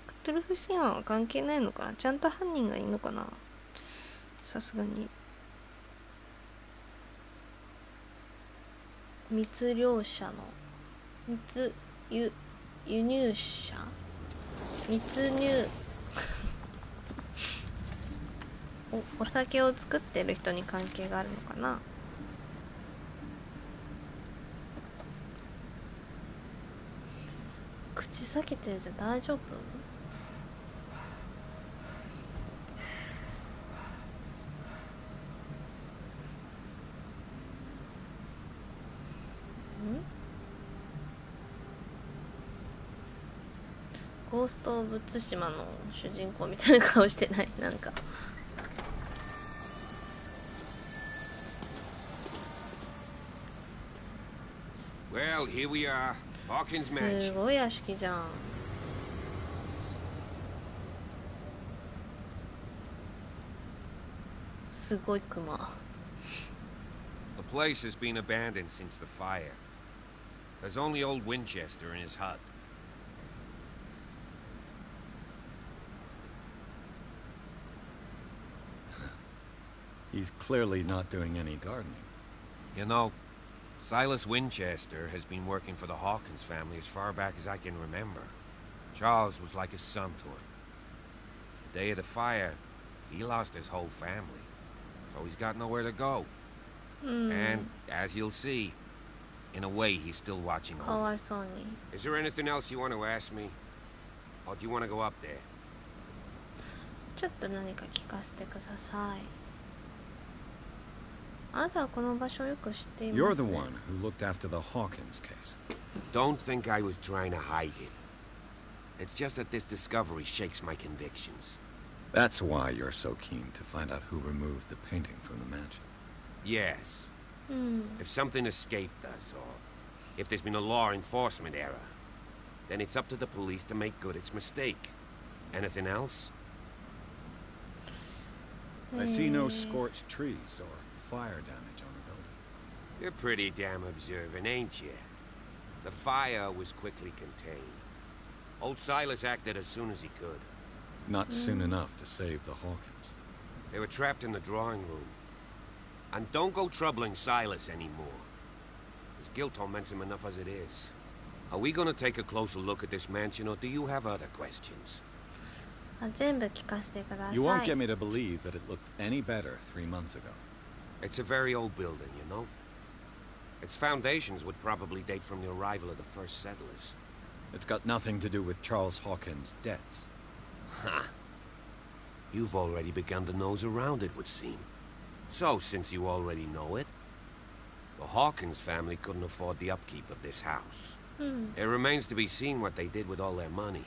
クトゥルフ神話は関係ないのかな。ちゃんと犯人がいるのかな、さすがに。密漁者の輸入者、密入お酒を作ってる人に関係があるのかな。口裂けてるじゃ大丈夫？ゴースト・オブ・ツシマの主人公みたいな顔してない？なんかWell, here we are. Hawkins す Mansion. ごい屋敷じゃん。すごいクマ。The place has been abandoned since the fire. There's only old Winchester in his hut. He's clearly not doing any gardening. You know, Silas Winchester has been working for the Hawkins family as far back as I can remember. Charles was like a son to him. The day of the fire, he lost his whole family, so he's got nowhere to go. And, as you'll see, in a way, he's still watching over. かわいそうに。 Is there anything else you want to ask me? Or do you want to go up there? ちょっと何か聞かせてください。あなたはこの場所をよく知っていますね。 You're the one who looked after the Hawkins case. Don't think I was trying to hide it. It's just that this discovery shakes my convictions. That's why you're so keen to find out who removed the painting from the mansion. Yes. If something escaped us, or if there's been a law enforcement error, then it's up to the police to make good its mistake. Anything else? I see no scorched trees or fire damage on the building. You're pretty damn observant, ain't you? The fire was quickly contained. Old Silas acted as soon as he could. Not soon enough to save the Hawkins. They were trapped in the drawing room. And don't go troubling Silas anymore. His guilt torments him enough as it is. Are we gonna take a closer look at this mansion, or do you have other questions? 全部聞かせてください。 You won't get me to believe that it looked any better 3 months ago. It's a very old building, you know? Its foundations would probably date from the arrival of the first settlers. It's got nothing to do with Charles Hawkins' debts. Ha! You've already begun to nose around it, would seem. So, since you already know it, the Hawkins family couldn't afford the upkeep of this house. It remains to be seen what they did with all their money.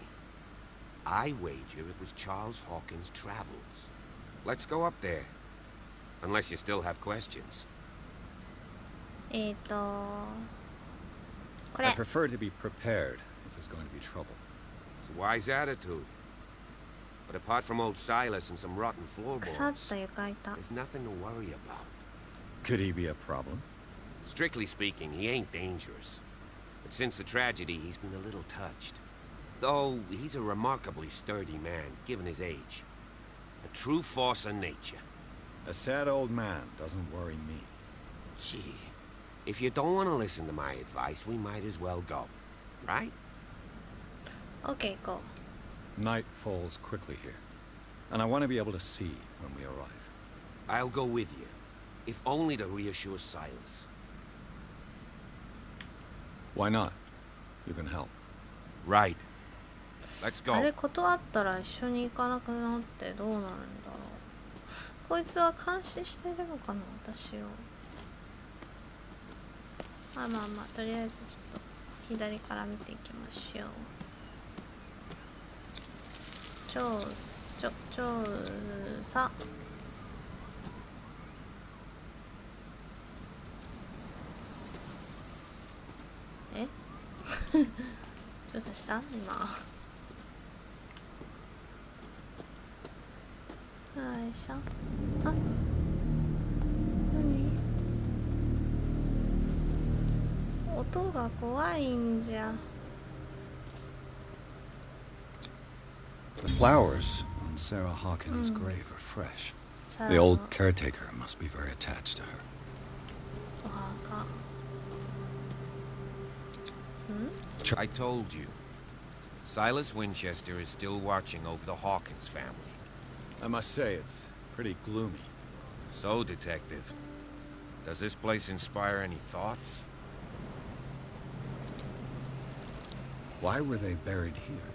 I wager it was Charles Hawkins' travels. Let's go up there. Unless you still have questions. これ I prefer to be prepared if there's going to be trouble. It's a wise attitude. But apart from old Silas and some rotten 腐っ floorboards, た床板 there's nothing to worry about. Could he be a problem? Strictly speaking, he ain't dangerous. But since the tragedy, he's been a little touched. Though, he's a remarkably sturdy man, given his age. A true force of nature. A sad old man doesn't worry me. Gee, if you don't want to listen to my advice, we might as well go. Right? OK go Night falls quickly here, and I want to be able to see when we arrive. I'll go with you, if only to reassure Silas. Why not? You can help. Right. Let's あ go. れ断ったら一緒に行かなくなってどうなるんだろう。こいつは監視してるのかな私を。まあまあまあとりあえずちょっと左から見ていきましょう。調査え調査した今。よいしょ。あ、何？音が怖いんじゃ。The flowers on Sarah Hawkins' grave are fresh. The old caretaker must be very attached to her. お墓。I told you. Silas Winchester is still watching over the Hawkins family. I must say, it's pretty gloomy. So, Detective, does this place inspire any thoughts? Why were they buried here?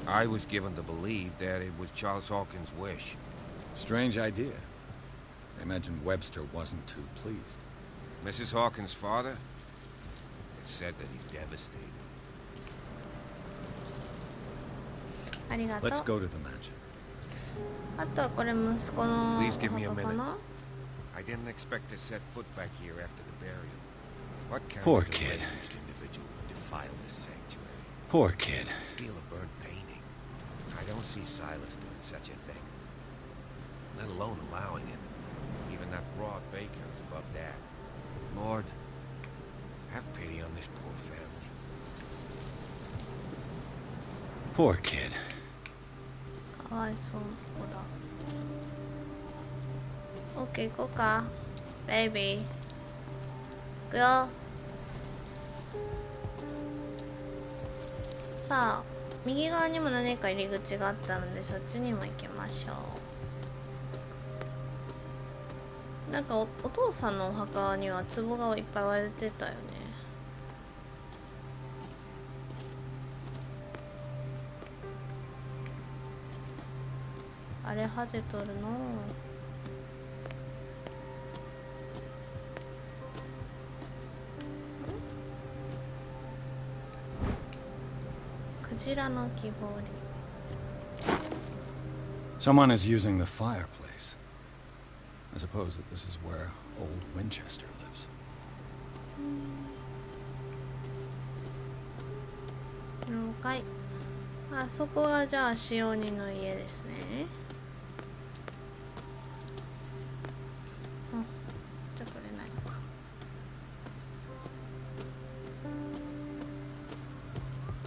I was given to believe that it was Charles Hawkins' wish. Strange idea. I imagine Webster wasn't too pleased. Mrs. Hawkins' father? It's said that he's devastated. ありがとう。 Let's go to the mansion. あとはこれ息子のお Please give me a 墓か minute. な。 I didn't expect to set foot back here after the burial. What kind Poor of kid. deranged individual would defile this sanctuary? Poor kid. Steal a burnt painting. I don't see Silas doing such a thing. Let alone allowing it. Even that broad baker is above that. Lord, have pity on this poor family. Poor kid. かわいそうな子だ。オッケー行こうか。ベイビー。行くよ。さあ、右側にも何か入り口があったので、そっちにも行きましょう。なんか お父さんのお墓には壺がいっぱい割れてたよね。あれ派手とるの。クジラの木彫り。 Someone is using the fireplace. I suppose that this is where old Winchester lives. 了解。あそこがじゃあ使用人の家ですね。じゃあ取れないのか。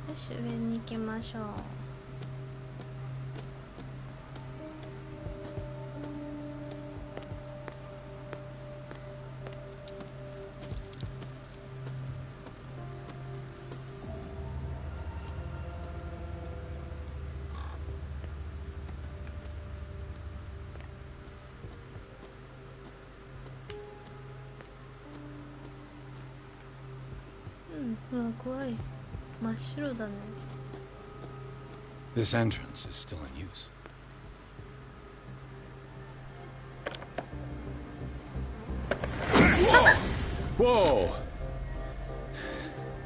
よし、上に行きましょう。うわ、怖い。真っ白だね。This entrance is still in use. Whoa!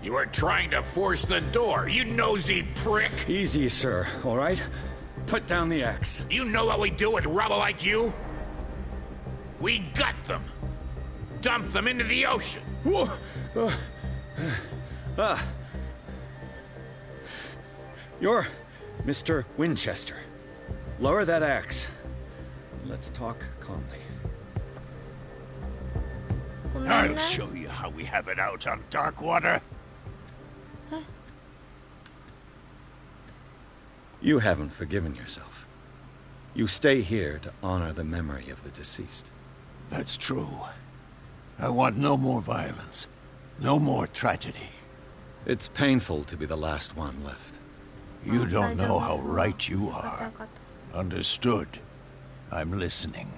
You are trying to force the door, you nosy prick! Easy, sir, all right? Put down the axe. You know what we do with rubble like you? We gut them. Dump them into the ocean. Whoa. You're Mr. Winchester. Lower that axe. Let's talk calmly. I'll show you how we have it out on Darkwater. You haven't forgiven yourself. You stay here to honor the memory of the deceased. That's true. I want no more violence. No more tragedy. It's painful to be the last one left. You don't know how right you are. Understood. I'm listening.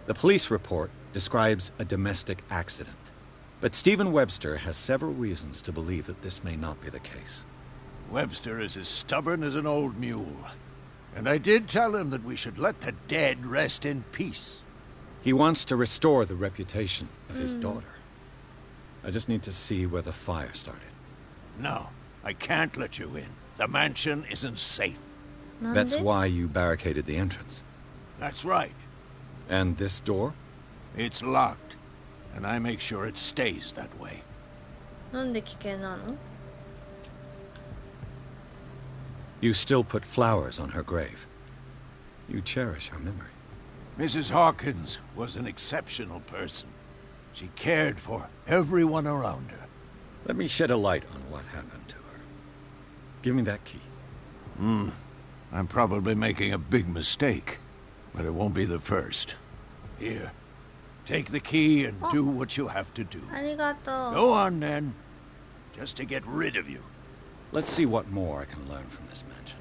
The police report describes a domestic accident. But Stephen Webster has several reasons to believe that this may not be the case. Webster is as stubborn as an old mule. And I did tell him that we should let the dead rest in peace. He wants to restore the reputation of his daughter. I just need to see where the fire started. No, I can't let you in. The mansion isn't safe. That's why you barricaded the entrance. That's right. And this door? It's locked. And I make sure it stays that way. なんで危険なの? You still put flowers on her grave. You cherish her memory. Mrs. Hawkins was an exceptional person. She cared for everyone around her. Let me shed a light on what happened to her. Give me that key. I'm probably making a big mistake, but it won't be the first. Here, take the key and do what you have to do. ありがとう. Go on then, just to get rid of you. Let's see what more I can learn from this mansion.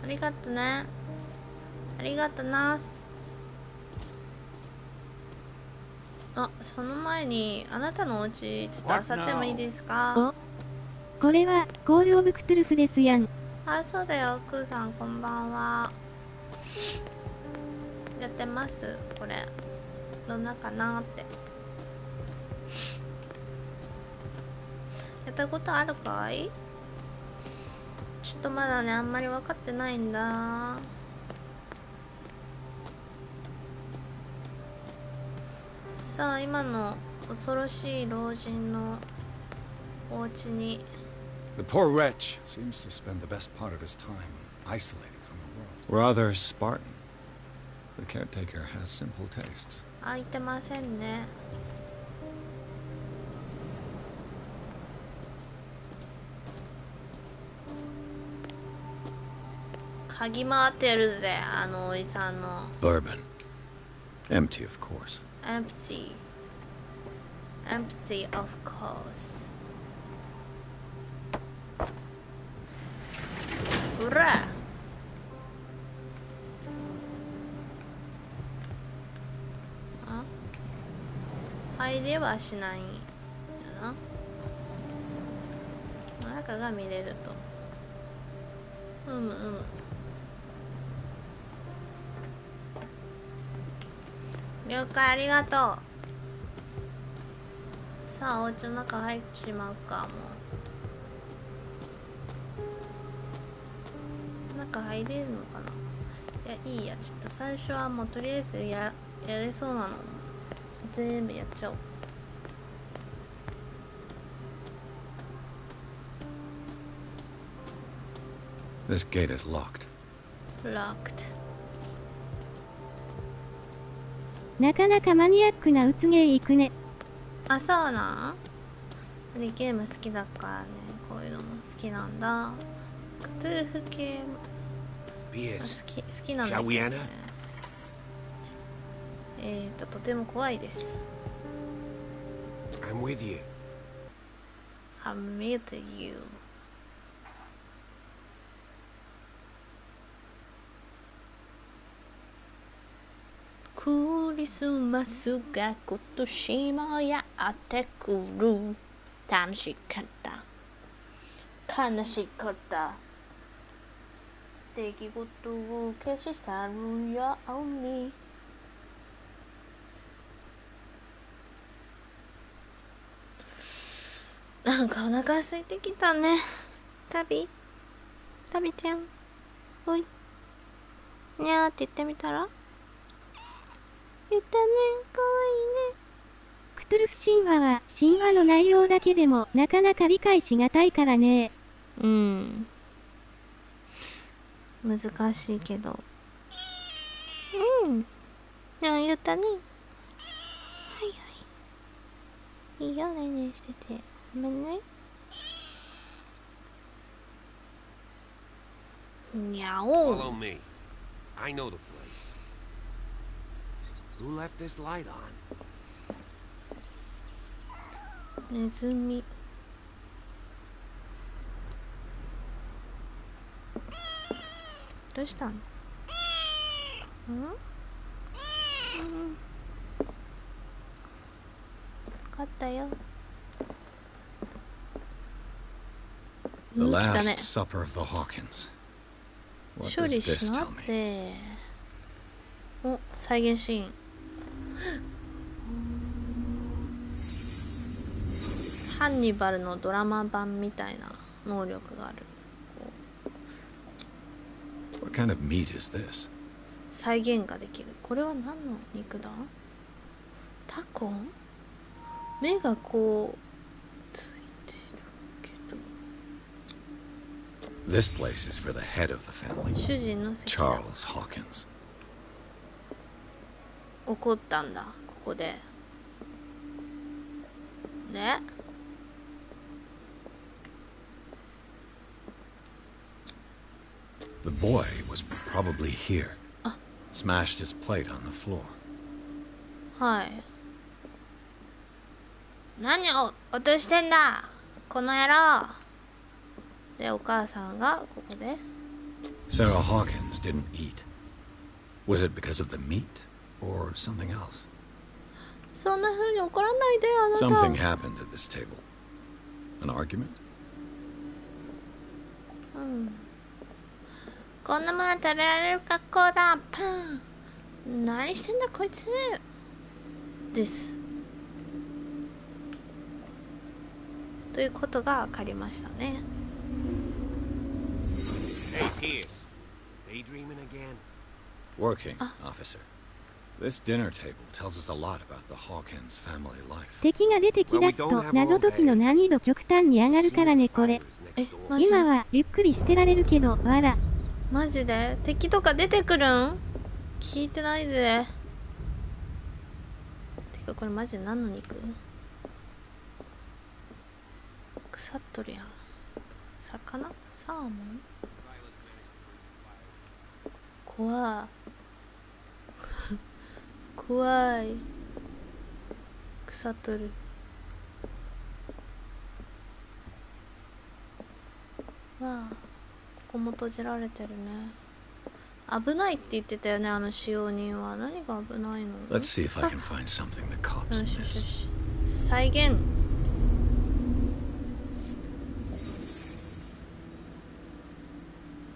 ありがとね。ありがとな。あ、その前にあなたのお家ちょっと漁ってもいいですか？これはコールオブクトゥルフですやん。あ、そうだよ。クーさんこんばんは。やってます。これどんなかなって。やったことあるかい？ちょっとまだねあんまり分かってないんだ。さあ今の恐ろしい老人のお家に。The poor wretch seems to spend the best part of his time isolated from the world. Rather Spartan. The caretaker has simple tastes. 開いてませんね。嗅ぎ回ってるぜ、あのおじさんの。Bourbon. Empty, of course. Empty. Empty, of course. うら。あ、入れはしないんやな。中が見れると。了解、ありがとう。さあお家の中入ってしまうか。もう中入れるのかな。いや、いいや。ちょっと最初はもうとりあえずやれそうなの全部やっちゃおう。This gate is locked. Locked. なかなかマニアックなうつゲー行くね。あ、そうなんゲーム好きだからね。こういうのも好きなんだ。クトゥルフ系も好きなんだけどね。とても怖いです。I'm with you. I'm with you. クリスマスが今年もやってくる。楽しかった悲しかった出来事を消し去るように。なんかお腹空いてきたね。タビちゃん、おいにゃーって言ってみたら、言ったね、かわいいね。クトゥルフ神話は神話の内容だけでもなかなか理解しがたいからね。うん、難しいけど、言ったね。はいはい、いいよ、ねんねんしててごめんね。にゃお。 Follow me. I know the place. Who left this light on? ネズミ。どうしたの？分かったよ。The Last Supper of the Hawkins. What 処 does 理 this しな tell っ me? て。お、再現シーン。ハンニバルのドラマ版みたいな能力がある。What kind of meat is this? 再現ができる。これは何の肉だ？タコ？目がこうついてるけど。This place is for the head of the family, 主人の席だ。 Charles Hawkins. 怒ったんだ、ここで。ね。The boy was probably here. Smashed his plate on the floor. はい。何を落としてんだ、この野郎。で、お母さんがここで。Sarah Hawkins didn't eat. Was it because of the meat or something else? そんな風に怒らないで、あなた。 Something happened at this table. An argument? うん。こんなもの食べられる格好だ。パン。何してんだこいつ。です。ということが分かりましたね。Hey, Pierce. Daydreaming again? Working, officer. This dinner table tells us a lot about the Hawkins family life. 敵が出てきだすと謎解きの難易度極端に上がるからね、これ。今はゆっくりしてられるけど、わら。マジで敵とか出てくるん？聞いてないぜ。てかこれマジで何の肉？腐っとるやん。魚？サーモン？怖い。怖い。腐っとる。わあ、ここも閉じられてるね。危ないって言ってたよね、あの使用人は。何が危ないの？ Let's see if I can find something the cops よしよしよ missed. し。再現。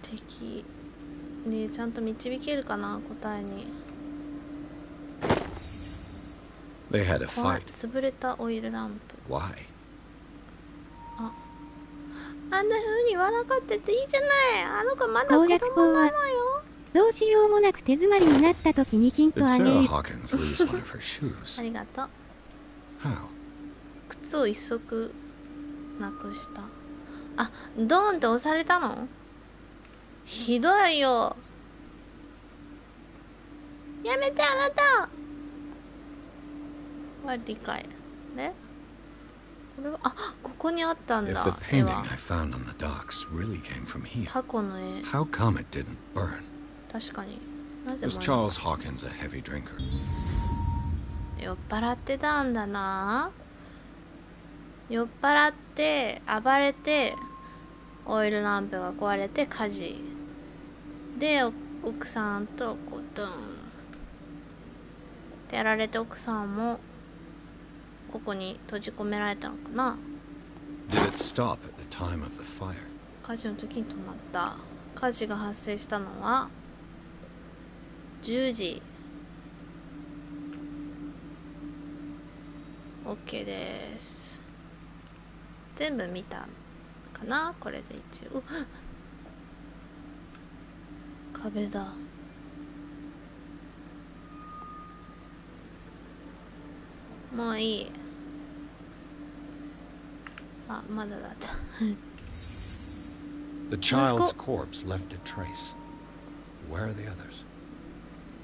敵ね、ちゃんと導けるかな、答えに。They had a 怖い。 fight. 潰れたオイルランプ。 Why? あんな風に言わなかったっていいじゃない。あの子まだ子攻略供法はなのよ。どうしようもなく手詰まりになった時にヒント Did あげ Sarah る。 Hawkins lose one of her shoes? ありがとう。 How? 靴を一足なくした。あ、ドーンって押されたの？ひどいよ。やめて、あなたは理解ね。これは、あ、ここにあったん If だ。 the 絵 painting は I found on the docks really came from here, タコの絵。 how come it didn't burn? 確かに。なぜ Was 燃え Charles Hawkins a heavy drinker? 酔っ払ってたんだな。酔っ払って暴れてオイルランプが壊れて火事で、奥さんとこうドーンってやられて、奥さんもここに閉じ込められたのかな。 Did it stop at the time of the fire? 火事の時に止まった。火事が発生したのは10時。 OK です。全部見たかな。これで一応壁だ。もういい。あ、まだだった。The child's corpse left a trace. Where are the others?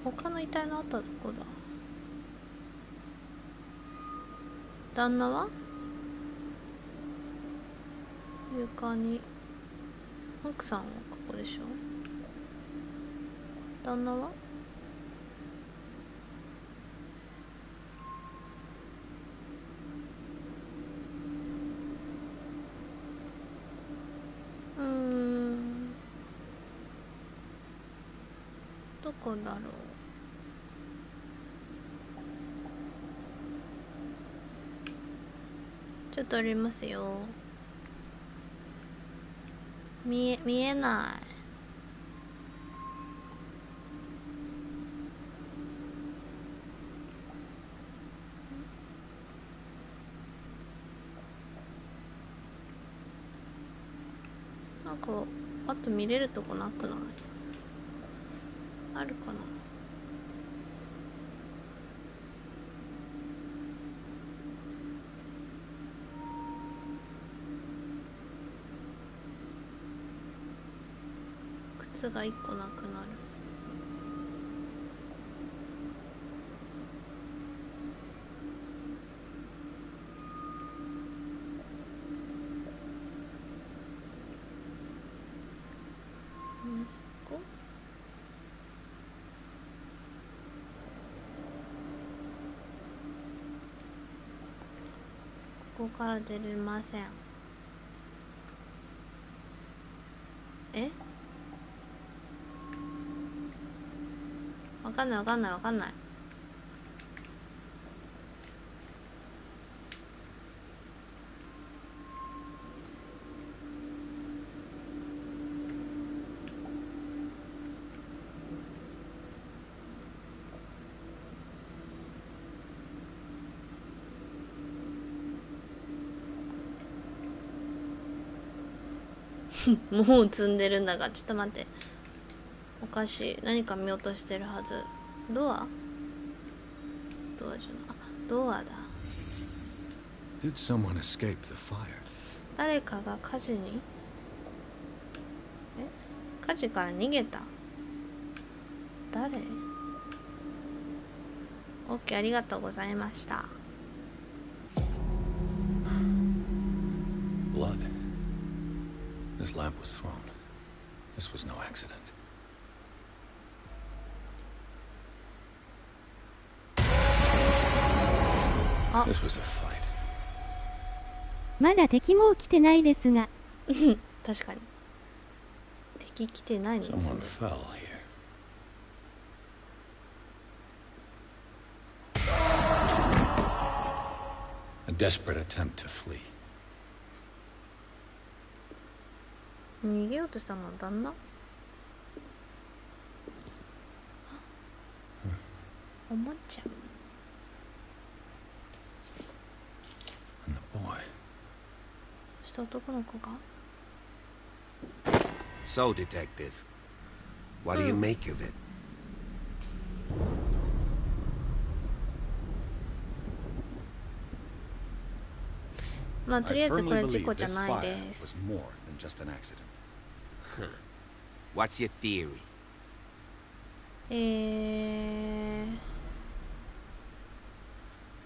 他の遺体のあったとこだ。旦那は床に、奥さんはここでしょ。旦那はどこだろう。ちょっと降りますよ。見えない。なんかあと見れるとこなくない？あるかな。靴が1個なくなる。ここから出れません。え？わかんないわかんないわかんない。もう積んでるんだが、ちょっと待って。おかしい。何か見落としてるはず。ドア？ドアじゃない。あ、ドアだ。Did someone escape the fire? 誰かが火事に？火事から逃げた。誰？オッケー、ありがとうございました。Blood. This lamp was thrown. This was no accident. This was a fight. まだ敵も来てないですが。確かに。敵来てないの。Someone fell here. A desperate attempt to flee. 逃げようとしたのは旦那？おもちゃ。And the boy. そして男の子が。So, Detective, what do you make of it? まあとりあえずこれ事故じゃないです。What's your theory?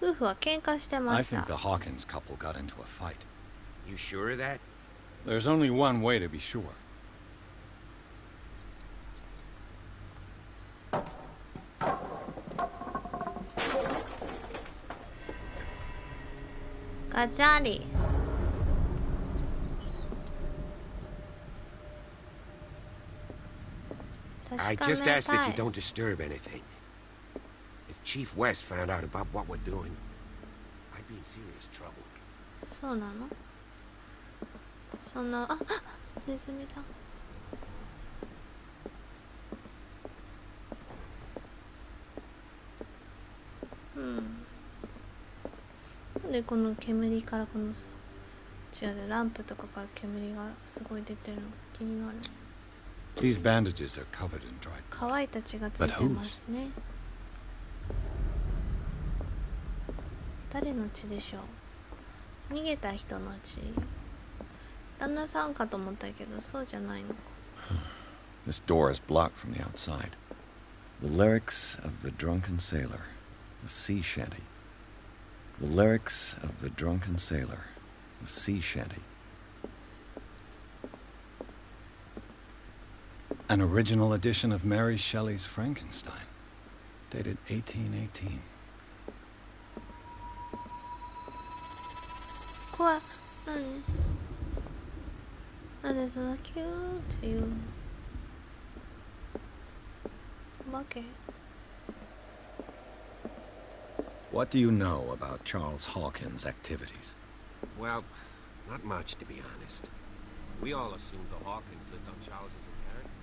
夫婦は喧嘩してま I した。 think the Hawkins couple got into a fight. You sure of that? There's only one way to be sure. ガチャリ。I just ask that you don't disturb anything. If Chief West found out about what we're doing, I'd be in serious trouble. そうなの？そんな、あ、ネズミだ。なんでこの煙からこのさ、違う違う、ランプとかから煙がすごい出てるの気になる。 These bandages are covered in dried blood. 乾いた血がついてますね。誰の血でしょう。逃げた人の血。旦那さんかと思ったけどそうじゃないのか。This door is blocked from the outside. The lyrics of the drunken sailor, a sea shanty. The lyrics of the drunken sailor, a sea shanty. An original edition of Mary Shelley's Frankenstein, dated 1818. 怖い。なんでそんなキューっていうわけ。 What do you know about Charles Hawkins' activities? Well, not much, to be honest. We all assumed the Hawkins lived on Charles's inheritance.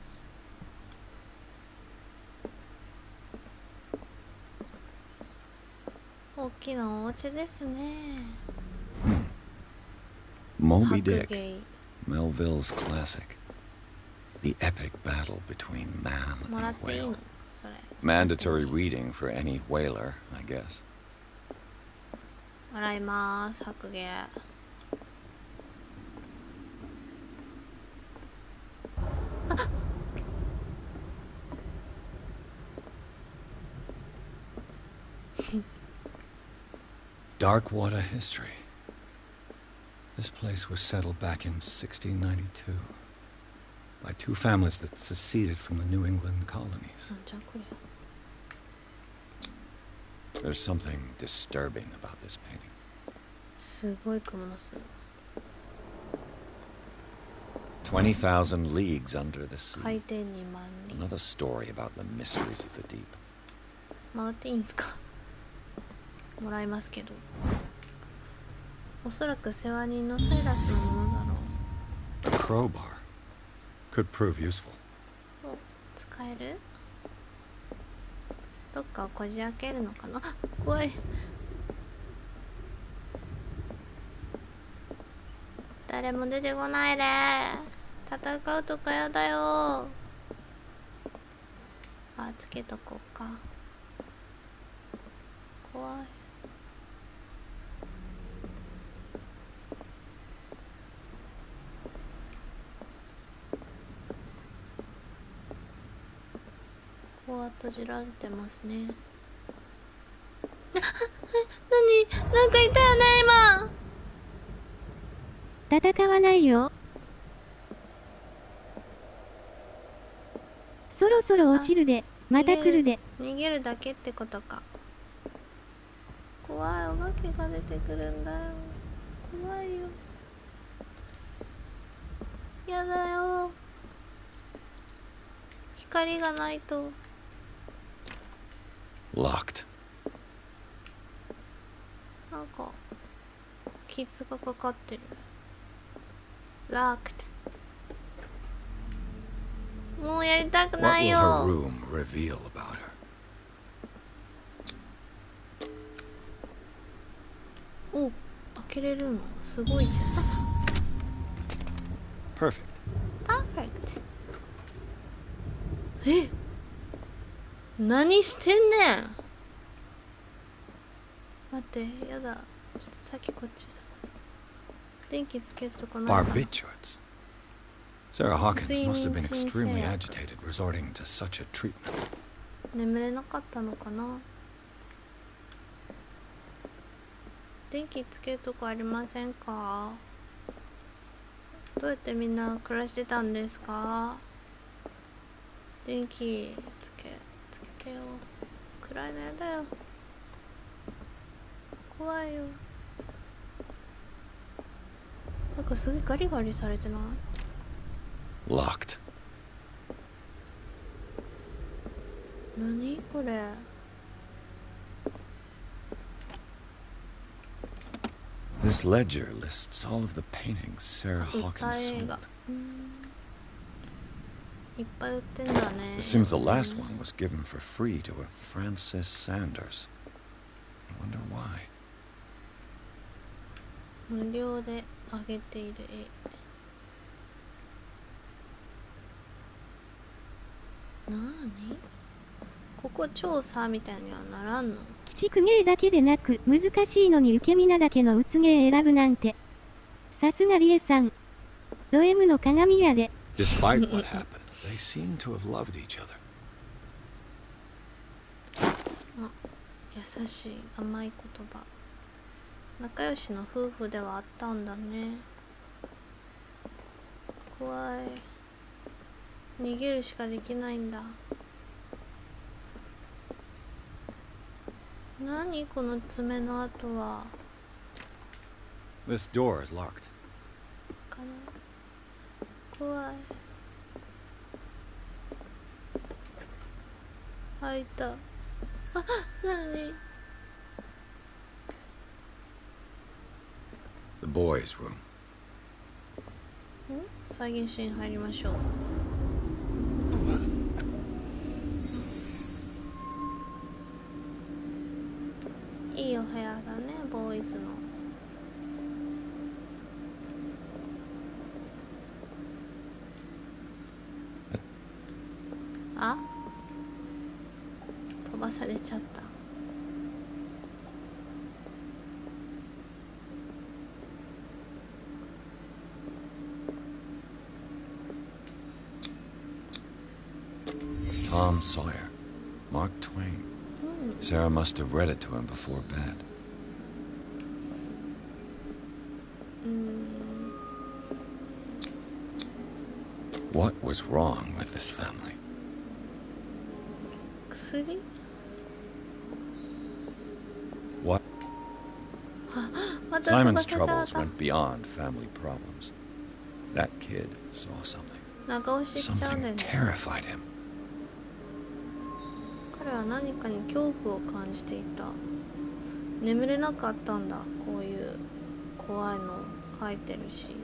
大きなお家ですね。Moby Dick, Melville's classic. The epic battle between man and whale. Mandatory reading for any whaler, I guess. 洗います、白芸。Darkwater history. This place was settled back in 1692 by two families that seceded from the New England colonies. There's something disturbing about this painting. すごい雲の巣。 20,000 leagues under the sea. 海底2万人。 Another story about the mysteries of the deep. もらっていいんすか。もらいますけど。おそらく世話人のサイラスのものだろう。 A crowbar could prove useful. お、使える？どっかをこじ開けるのかな。あ、怖い。誰も出てこないで。戦うとかやだよ。あ、つけとこうか。怖い。ここは閉じられてますね。何？なんかいたよね今。戦わないよ。そろそろ落ちるで、また来るで。逃げるだけってことか。怖い、お化けが出てくるんだよ。怖いよ。やだよ。光がないと。Locked. なんか傷がかかってる。Locked. もうやりたくないよ。 What will her room reveal about her? お、開けれるのすごいじゃん。Perfect. Perfect. え、何してんねん。待って、やだ。ちょっとさっきこっち探そう。電気つけるとこないかな。 Barbiturates. Sarah Hawkins must have been extremely agitated resorting to such a treatment. 眠れなかったのかな。電気つけるとこありませんか。どうやってみんな暮らしてたんですか。電気つけてよ。暗いのやだよ。怖いよ。なんかすごいガリガリされてない？ Locked. 何これ。This ledger lists all of the paintings Sarah Hawkins sold. いっぱい売ってんだね。It seems the last one was given for free to a Francis Sanders. I wonder why. 無料で上げている絵。なーに？ここ調査みたいにはならんの？鬼畜芸だけでなく難しいのに受け身なだけのうつ芸選ぶなんて。さすがリエさん。ド M の鏡やで。Despite what happened, they seem to have loved each other. あ、優しい甘い言葉。仲良しの夫婦ではあったんだね。怖い。逃げるしかできないんだ。何この爪の跡は。This door is locked. かな。怖い。開いた。あ、何？ The boys' room. 再現シーン入りましょう。いいお部屋だね、ボーイズの。あ？飛ばされちゃった。Tom Sawyer, Mark Twain. Sarah must have read it to him before bed. What was wrong with this family? 薬？ What? Simon's troubles went beyond family problems. That kid saw something. Something terrified him. 彼は何かに恐怖を感じていた。眠れなかったんだ。こういう怖いの書いてるし。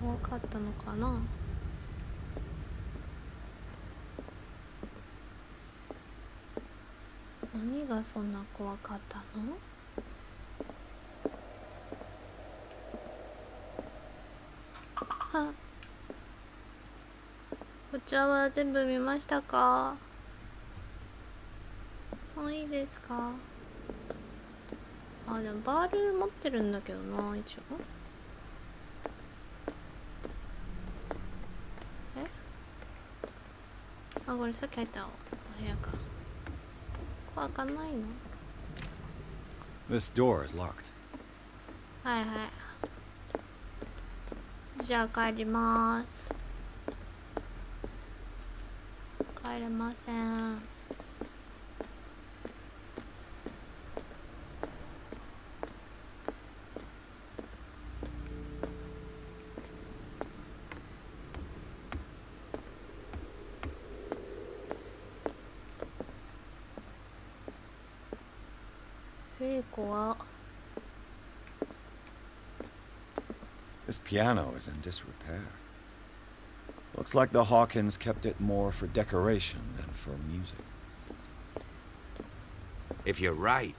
怖かったのかな。何がそんな怖かったの？あ、こちらは全部見ましたか？もういいですか？あ、でもバール持ってるんだけどな、一応。え？あ、これさっき入ったお部屋か。ここ開かないの？ This door is locked. はいはい。じゃあ帰ります。帰れません。怖。 This piano is in disrepair. Looks like the Hawkins kept it more for decoration than for music. If you're right,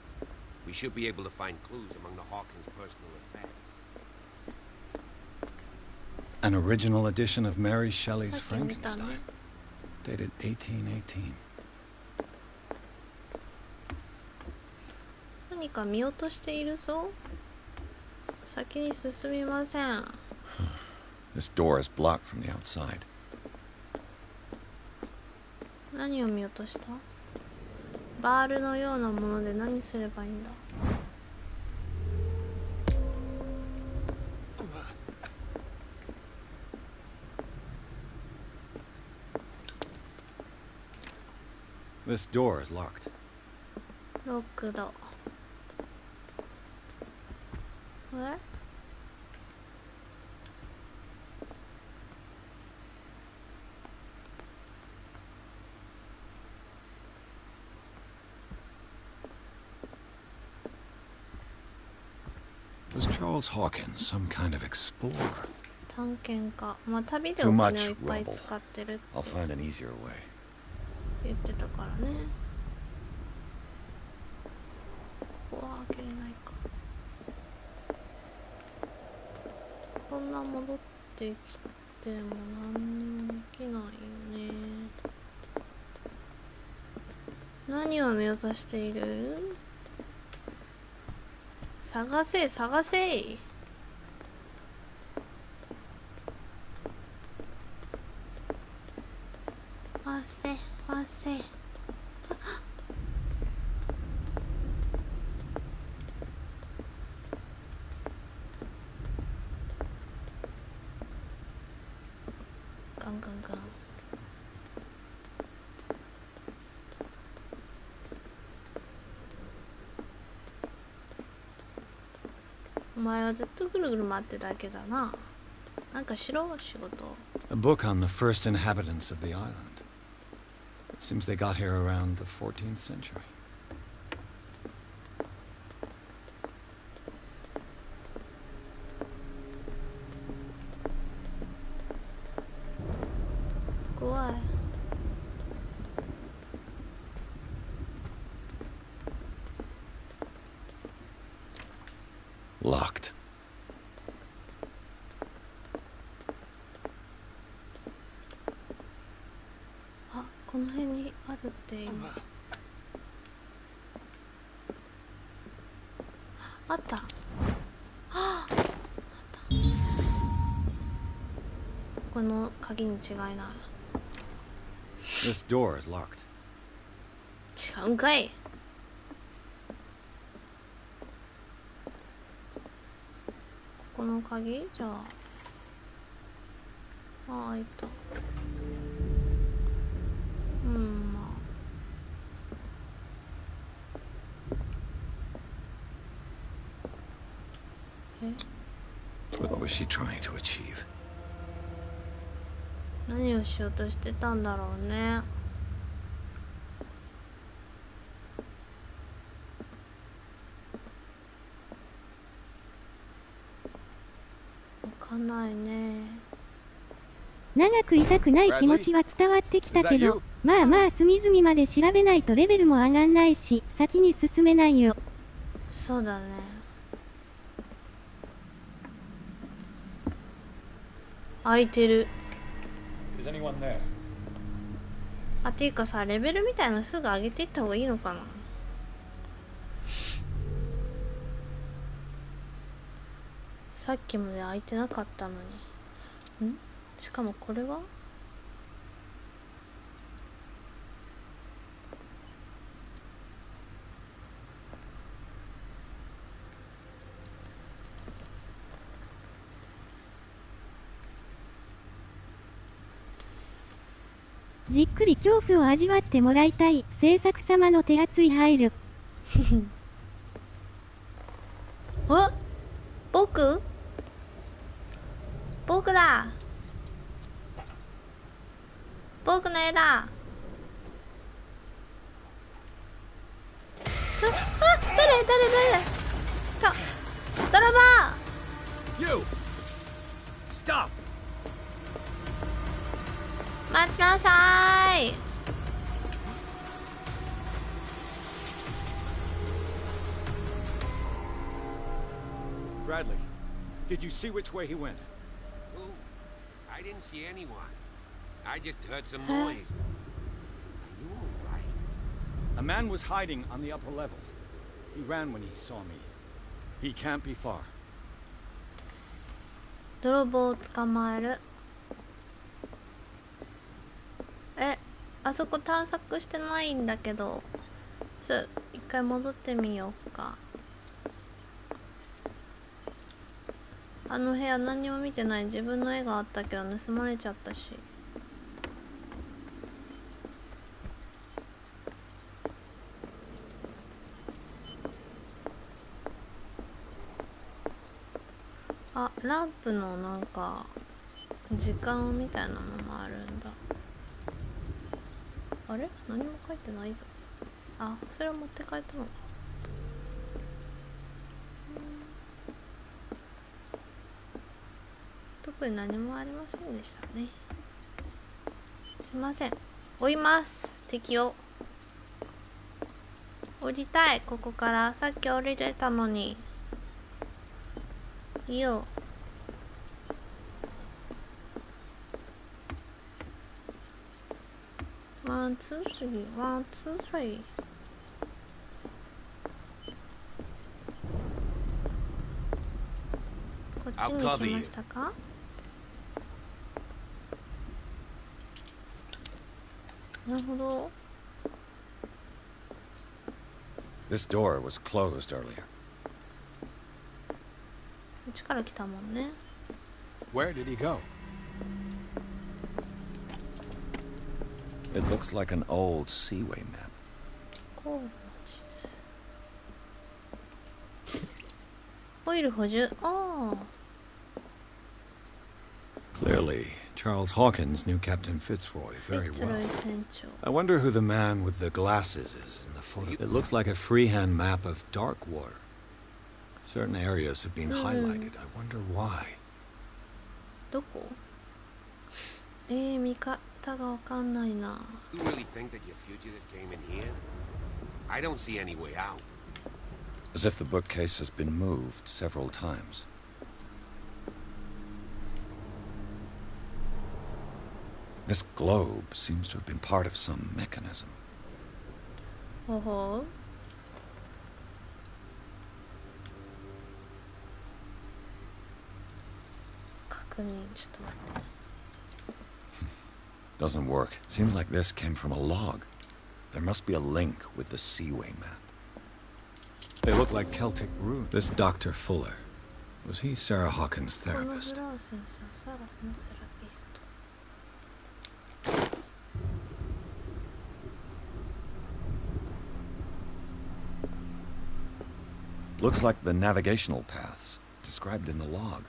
we should be able to find clues among the Hawkins' personal effects. An original edition of Mary Shelley's Frankenstein, dated 1818. 何か見落としているぞ。先に進みません。This door is blocked from the outside. 何を見落とした？バールのようなもので何すればいいんだ？This door is locked. ロックド。えWas Charles Hawkins some kind of explorer? 探検家。まあ旅でお金をいっぱい使ってるって。I'll find an easier way. 言ってたからね。ここは開けれないか。こんな戻ってきても何にもできないよね。何を見落としている？探せ探せ。ファーステファーステ。ガンガンガン。お前はずっとぐるぐる回ってただけだな。なんかしろ、仕事。A book on the first inhabitants of the island. It seems they got here around the 14th century. Why? Locked. Ah, この辺にあるって今。あった。はあ、あった。この鍵に違いない。This door is locked. 違うんかい。この鍵じゃあ。ああ、開いた。うん、まあ。What was she trying to achieve? 何をしようとしてたんだろうね。わかんないね。長くいたくない気持ちは伝わってきたけど、まあまあ隅々まで調べないとレベルも上がんないし、先に進めないよ。そうだね。開いてる。あ、ていうかさ、レベルみたいのすぐ上げていった方がいいのかな。さっきまで開いてなかったのに。ん？しかもこれは？じっくり恐怖を味わってもらいたい制作様の手厚い配慮。あ、僕だ。僕の絵だ。あ、誰泥棒。 You! Stop! 待ちなさい。Bradley, did you see which way he went? Who? I didn't see anyone. I just heard some noise. Are you all right? A man was hiding on the upper level. He ran when he saw me. He can't be far. 泥棒を捕まえる。あそこ探索してないんだけど、一回戻ってみようか。あの部屋何にも見てない。自分の絵があったけど盗まれちゃったし。あ、ランプのなんか時間みたいなのもあるんだ。あれ？何も書いてないぞ。あ、それを持って帰ったのか。特に何もありませんでしたね。すいません。追います。敵を降りたい。ここからさっき降りれたのに。いいよ。ワンツースリー、ワンツースリー。こっちに行きましたか？なるほど。This door was closed earlier. こっちから来たもんね。Where did he go? It looks like an old seaway map. こうオイル補充。ああ。Clearly, Charles Hawkins knew Captain Fitzroy very well. I wonder who the man with the glasses is in the photo. It looks like a freehand map of dark water. Certain areas have been highlighted. I wonder why. どこ？見方がわかんないな。You really think that your fugitive came in here? I don't see any way out. As if the bookcase has been moved several times. This globe seems to have been part of some mechanism. Oh. 確認、ちょっと待って。Doesn't work. Seems like this came from a log. There must be a link with the Seaway map. They look like Celtic runes. This Dr. Fuller. Was he Sarah Hawkins' therapist? Looks like the navigational paths described in the log.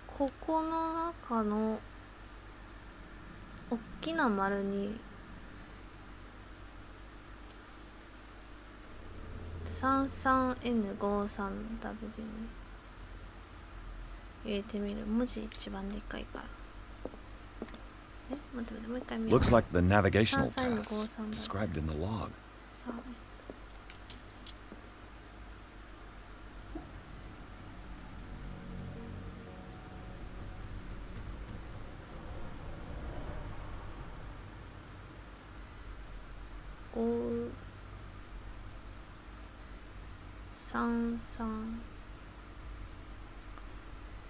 ここの中の大きな丸に33N53W に入れてみる。文字一番でっかいから。待って、もう一回見よう。Looks like the navigational paths described in the log.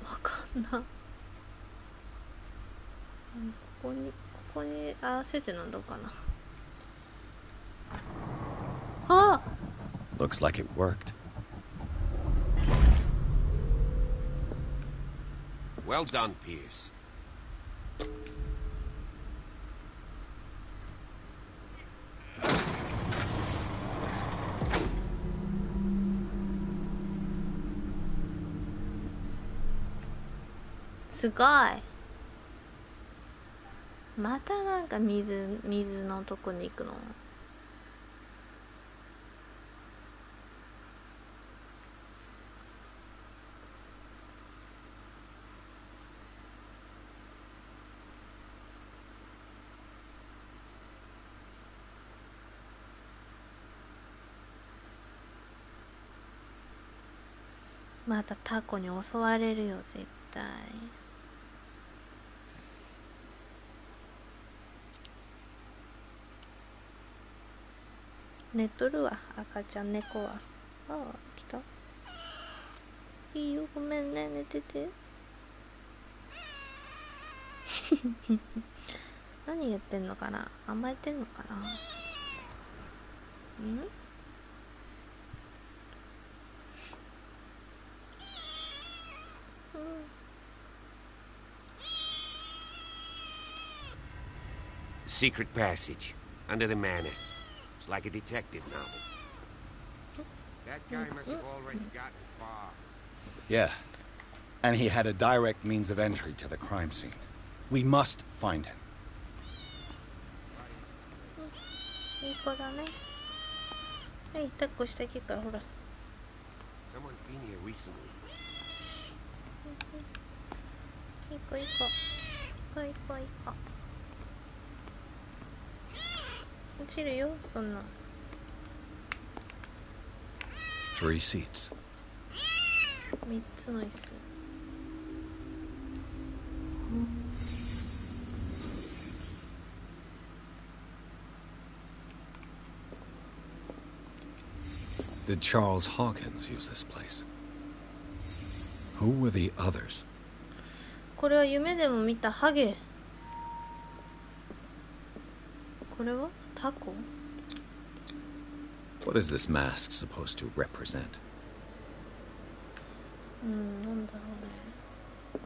わかんな。ここに合わせてなんだかな。ああ Looks like it worked. Well done, Pierce.すごい。またなんか水のとこに行くの。またタコに襲われるよ絶対。寝とるわ赤ちゃん猫は。ああ来た。いいよごめんね寝てて。何言ってんのかな、甘えてんのかな。んSecret passage under the manor. It's like a detective novel. That guy must have already gotten far. Yeah. And he had a direct means of entry to the crime scene. We must find him. いい子だね。はい、抱っこしてあげるからほら。Someone's been here recently. いい子いい子。いい子いい子いい子。落ちるよそんな。3 seats. 3つの椅子。Did Charles Hawkins use this place? Who were the others? これは夢でも見たハゲ。これはタコ？ What is this mask supposed to represent? なんだろうね。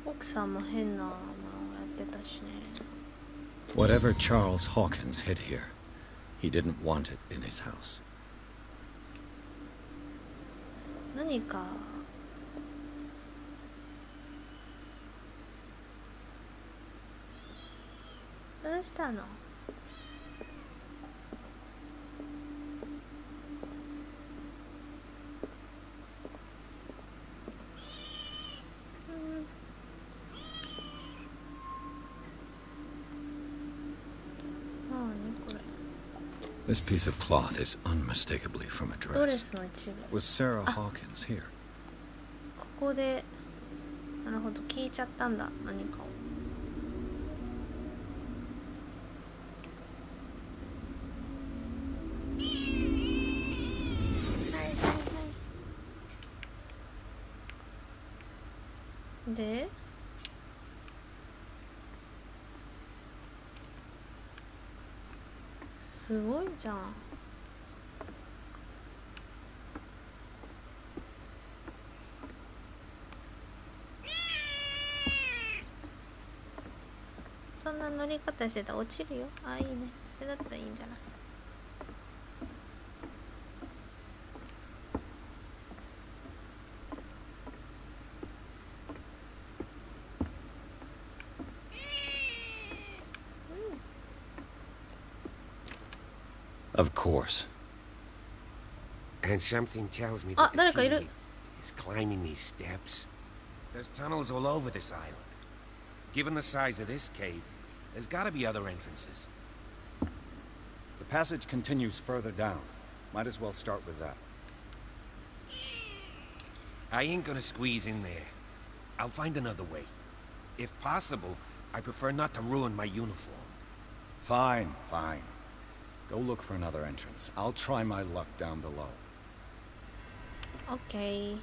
奥さんも変なのやってたしね。Whatever Charles Hawkins hid here, he didn't want it in his house. 何かどうしたの？This piece of cloth is unmistakably from a ドレ dress. スの一部。 Was Sarah Hawkins here? ここでなるほど聞いちゃったんだ何かを。ですごいじゃん。そんな乗り方してたら落ちるよ。あ、いいね。それだったらいいんじゃない？Of course. And something tells me Ah, that the 誰かいる。 key is climbing these steps. There's tunnels all over this island. Given the size of this cave, there's gotta be other entrances. The passage continues further down. Might as well start with that. I ain't gonna squeeze in there. I'll find another way. If possible, I prefer not to ruin my uniform. Fine, fine. Go look for another entrance. I'll try my luck down below. Okay.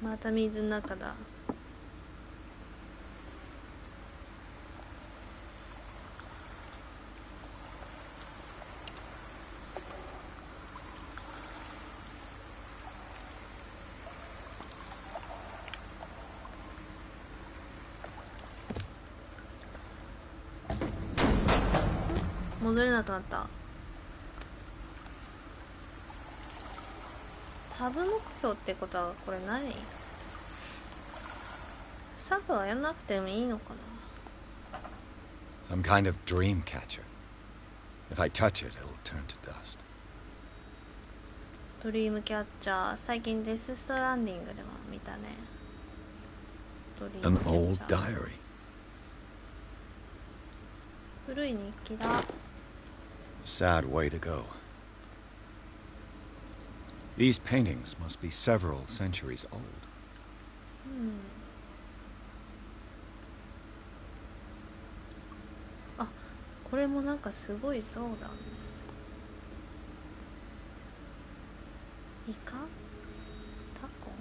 また水の中だ。戻れなくなった。サブ目標ってことはこれ何？サブはやんなくてもいいのかな？ Some kind of dream catcher. If I touch it, it'll turn to dust. ドリームキャッチャー、最近デスストランディングでも見たね。ドリー An ムキャッ old チャー。 diary. 古い日記だ。Sad way to go. These paintings must be several centuries old. あ、これもなんかすごい像だね。イカ？タコ？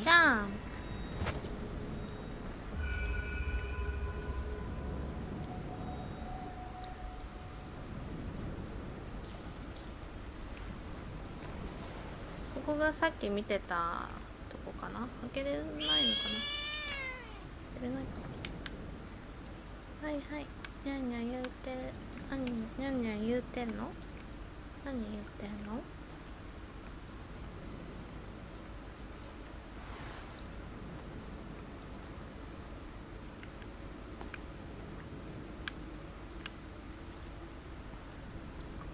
じゃん。ここがさっき見てたとこかな。開けれないのかな。開けれないかな。はいはい。にゃんにゃん言うて、何にゃんにゃん言うてんの？何言ってんの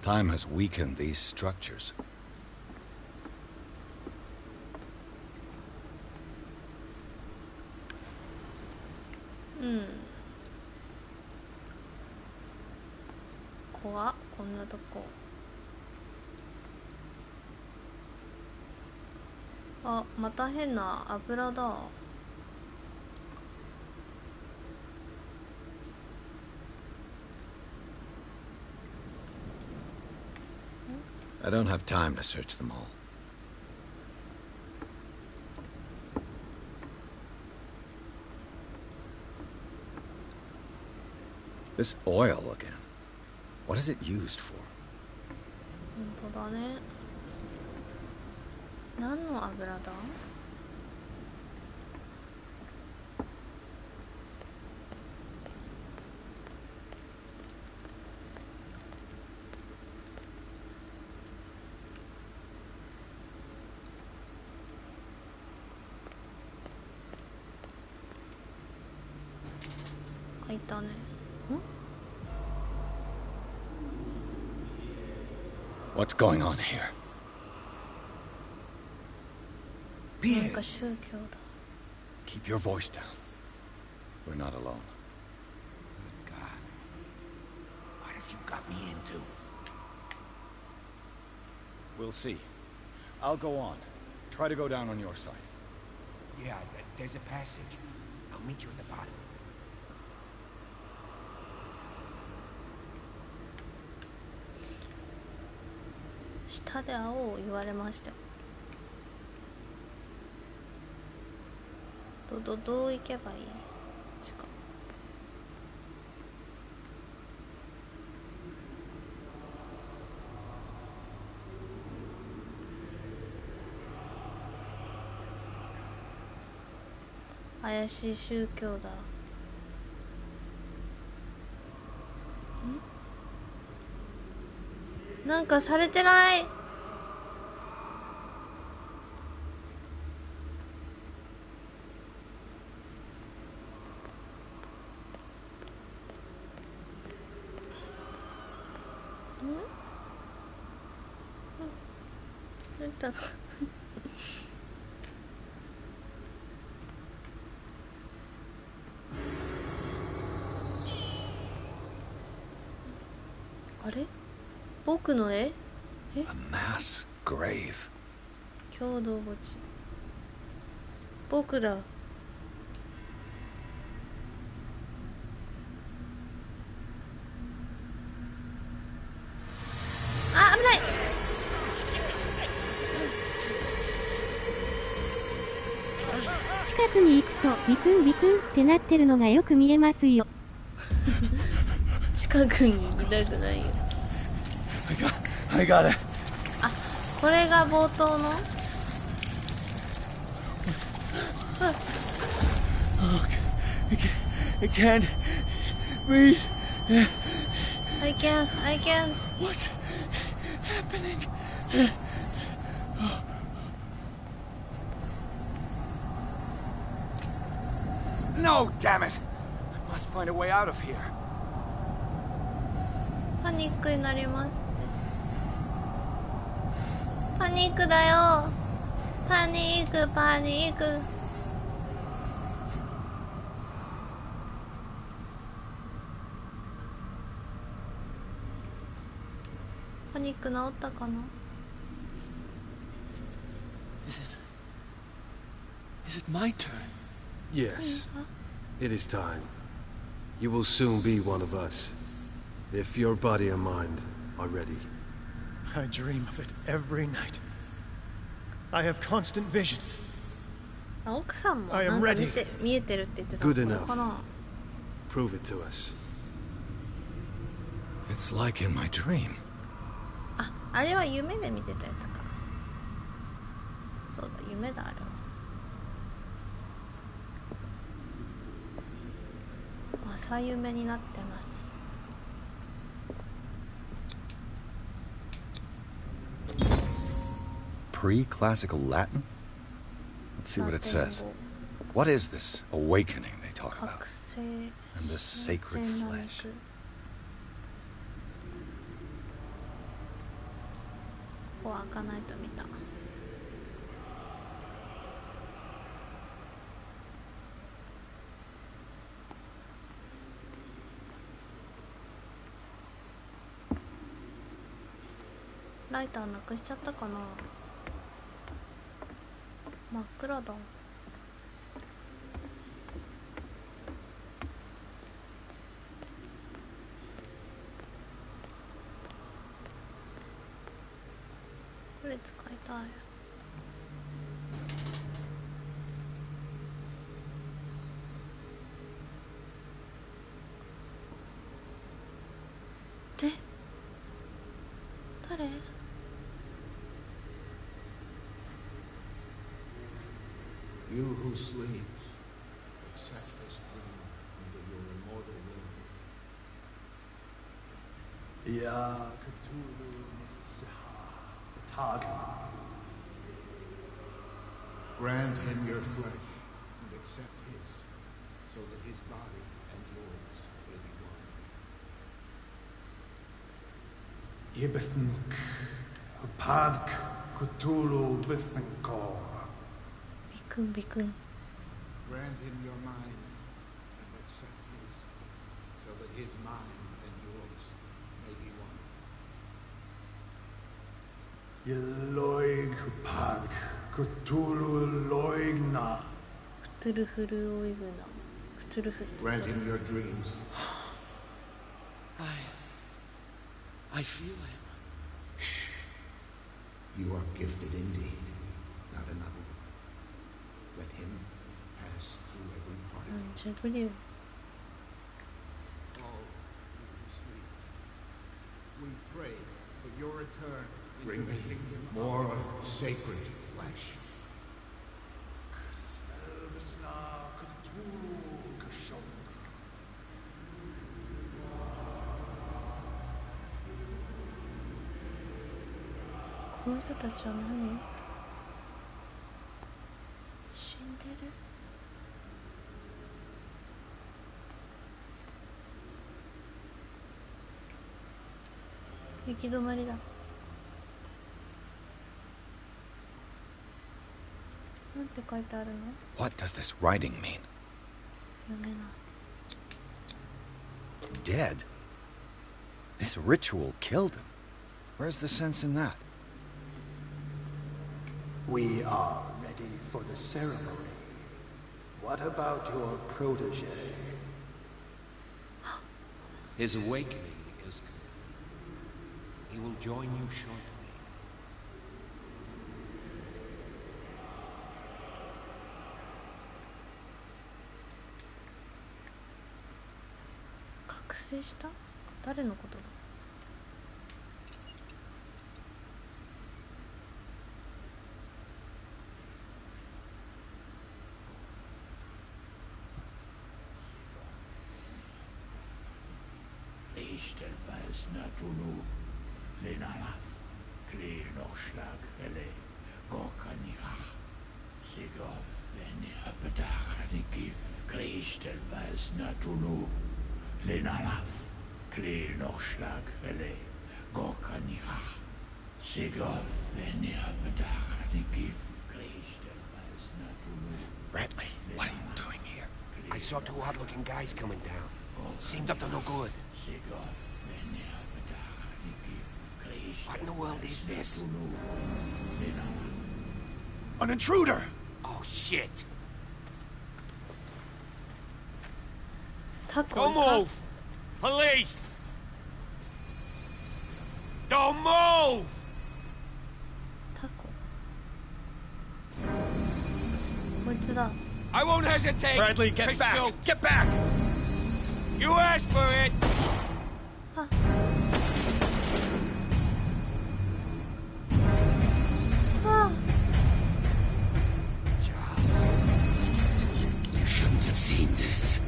？Time has weakened these structures. Hmm. 怖っ、こんなとこ。あ、また変な油だ。I don't have time to search them all. This oil again. What is it used for? 本当だね。何の油だ？開いたね。What's going on here? なんか宗教だ。Keep your voice down. We're not alone. Good God. What have you got me into? We'll see. I'll go on. Try to go down on your side. Yeah, there's a passage. I'll meet you at the bottom. 下で会おう言われましたよ。どう行けばいい？近く。怪しい宗教だ。なんかされてない。どういったの？あれ？僕の絵？え？ A mass grave. 共同墓地。僕だ。あ、危ない。近くに行くとビクンビクンってなってるのがよく見えますよ。近くにいたくないよ。I got it. あ、これが冒頭の。I can't breathe. I can. What's happening? No, damn it! I must find a way out of here. パニックになりますって。パニックだよ。パニック。パニック治ったかな？ Is it my turn? Yes. It is time. You will soon be one of us. If your body and mind are ready. I dream of it every night. I have constant visions. 奥さんもなんか見えてるって言ってた。 Good enough. Prove it to us. It's like in my dream. あ、あれは夢で見てたやつか。そうだ、夢だあれは。朝夢になってます。pre-classical Latin? Let's see what it says. What is this awakening they talk about? And this sacred flesh? ここは開かないと見た。ライターなくしちゃったかな。真っ暗だ。これ使いたい。で、誰？You who sleeps, accept this dream under your immortal wing. Ya Cthulhu Nitsaha Tagen. Grant him your flesh and accept his, so that his body and yours may be one. Yibithink Upadk Cthulhu Bithinkor. Bikun. Grant him your mind and accept his, so that his mind and yours may be one. Yeloig Upadk Cthulhu Loigna. Grant him your dreams. I feel him. Shh. You are gifted indeed, not another. Let him pass through every part of you. All who sleep, we pray for your return. Bring me more sacred flesh. この人たちは何？死んでる？行き止まりだ。なんて書いてあるの？ What does this writing mean? 読めない。Dead? This ritual killed him. Where's the sense in that? We are ready for the ceremony. What about your protege? His awakening is complete. He will join you shortly. Kakseした？誰のことだ？Stellweis natunu, lenalaf, kle nochschlag, ele, gorkanira, sigov, veni apedach, nikif, kle stellweis natunu, lenalaf, kle nochschlag, ele, gorkanira, sigov, veni apedach, nikif, kle stellweis natunu. Bradley, what are you doing here? I saw two odd-looking guys coming down. Seemed up to no good. What in the world is this? An intruder! Oh, shit! Don't move! Police! Don't move! I won't hesitate! Bradley, get back! Shoot. Get back! You asked for it! Charles, you shouldn't have seen this.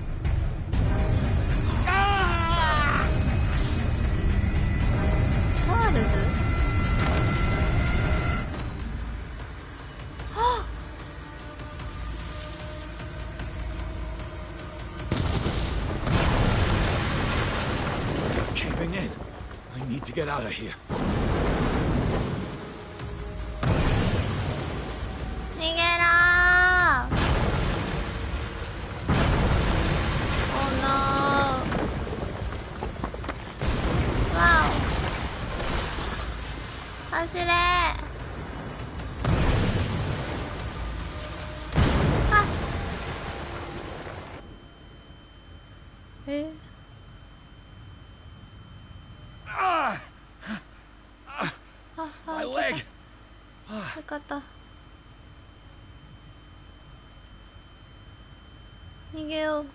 get out of here. 逃げろー。Oh no。わお。走れー。あ。My leg. よかった。逃げよう。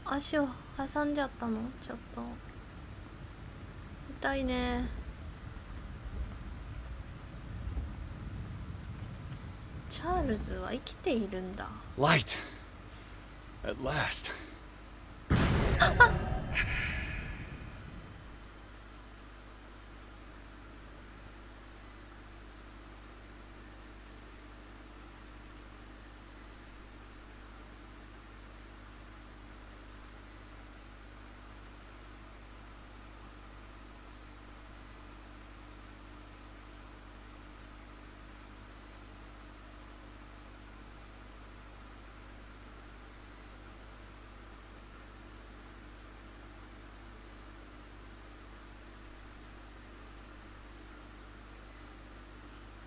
足を挟んじゃったの？ちょっと痛いね。チャールズは生きているんだ。Light. At last.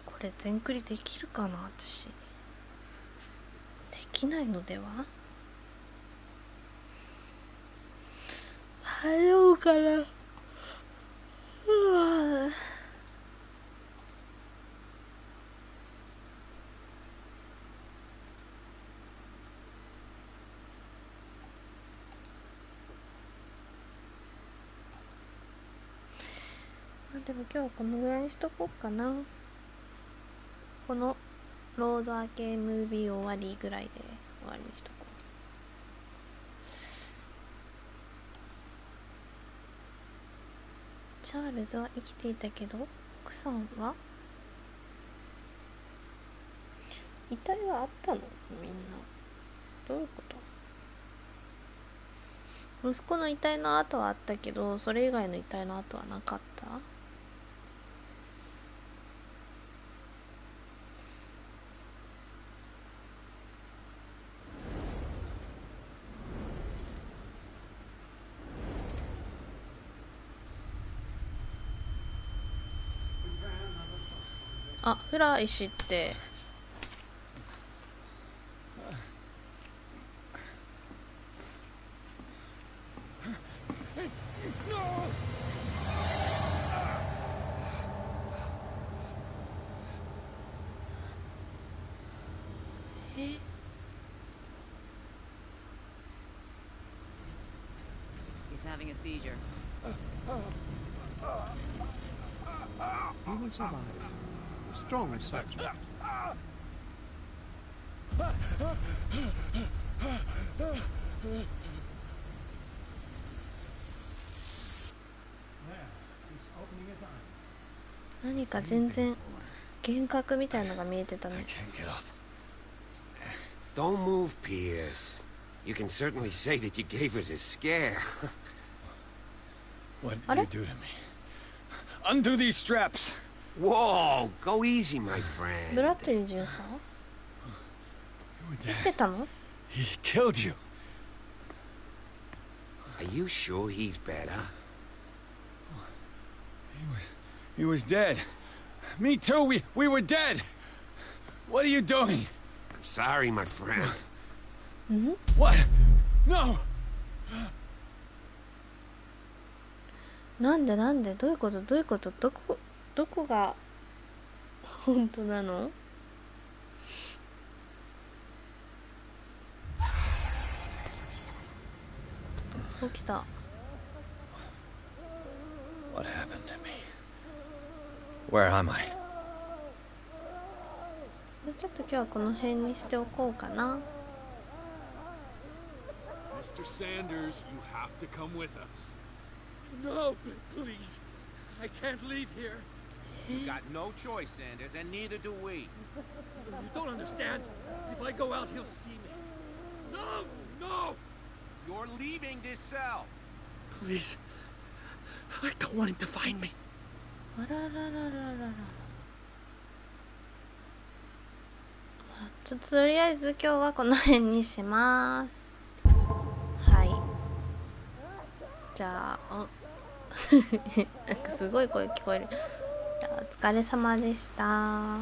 これ全クリできるかな。私できないのでは。入ろうかな。うわ。でも今日はこのぐらいにしとこうかな。このロードアケムービー終わりぐらいで終わりにしとこう。チャールズは生きていたけど、奥さんは遺体はあったの？みんなどういうこと？息子の遺体の跡はあったけど、それ以外の遺体の跡はなかった？あ、フラ石ってHe's having a seizure. He will survive. Strong subject.「何か全然幻覚みたいのが見えてたね。 Don't move, Pierce. You can certainly say that you gave us a scare. What did you do to me? Undo these straps. Whoa, go easy, my friend. ブラッドリー巡査生きてたの？ He killed you. Are you sure he's better? He was dead. Me too. We were dead. What are you doing? I'm sorry, my friend. What? No. なんでどういうことどこが本当なの？起きた。 What happened to me? Where am I? ちょっと今日はこの辺にしておこうかな。 Mr. Sanders, you have to come with us. No, please. I can't leave here. You got no choice, Sanders, and neither do we. You don't understand. If I go out, he'll see me. No! You're leaving this cell. Please. I don't want him to find me. あらららららら。とりあえず今日はこの辺にします。はい。じゃあ、なんかすごい声聞こえる。じゃあお疲れ様でした。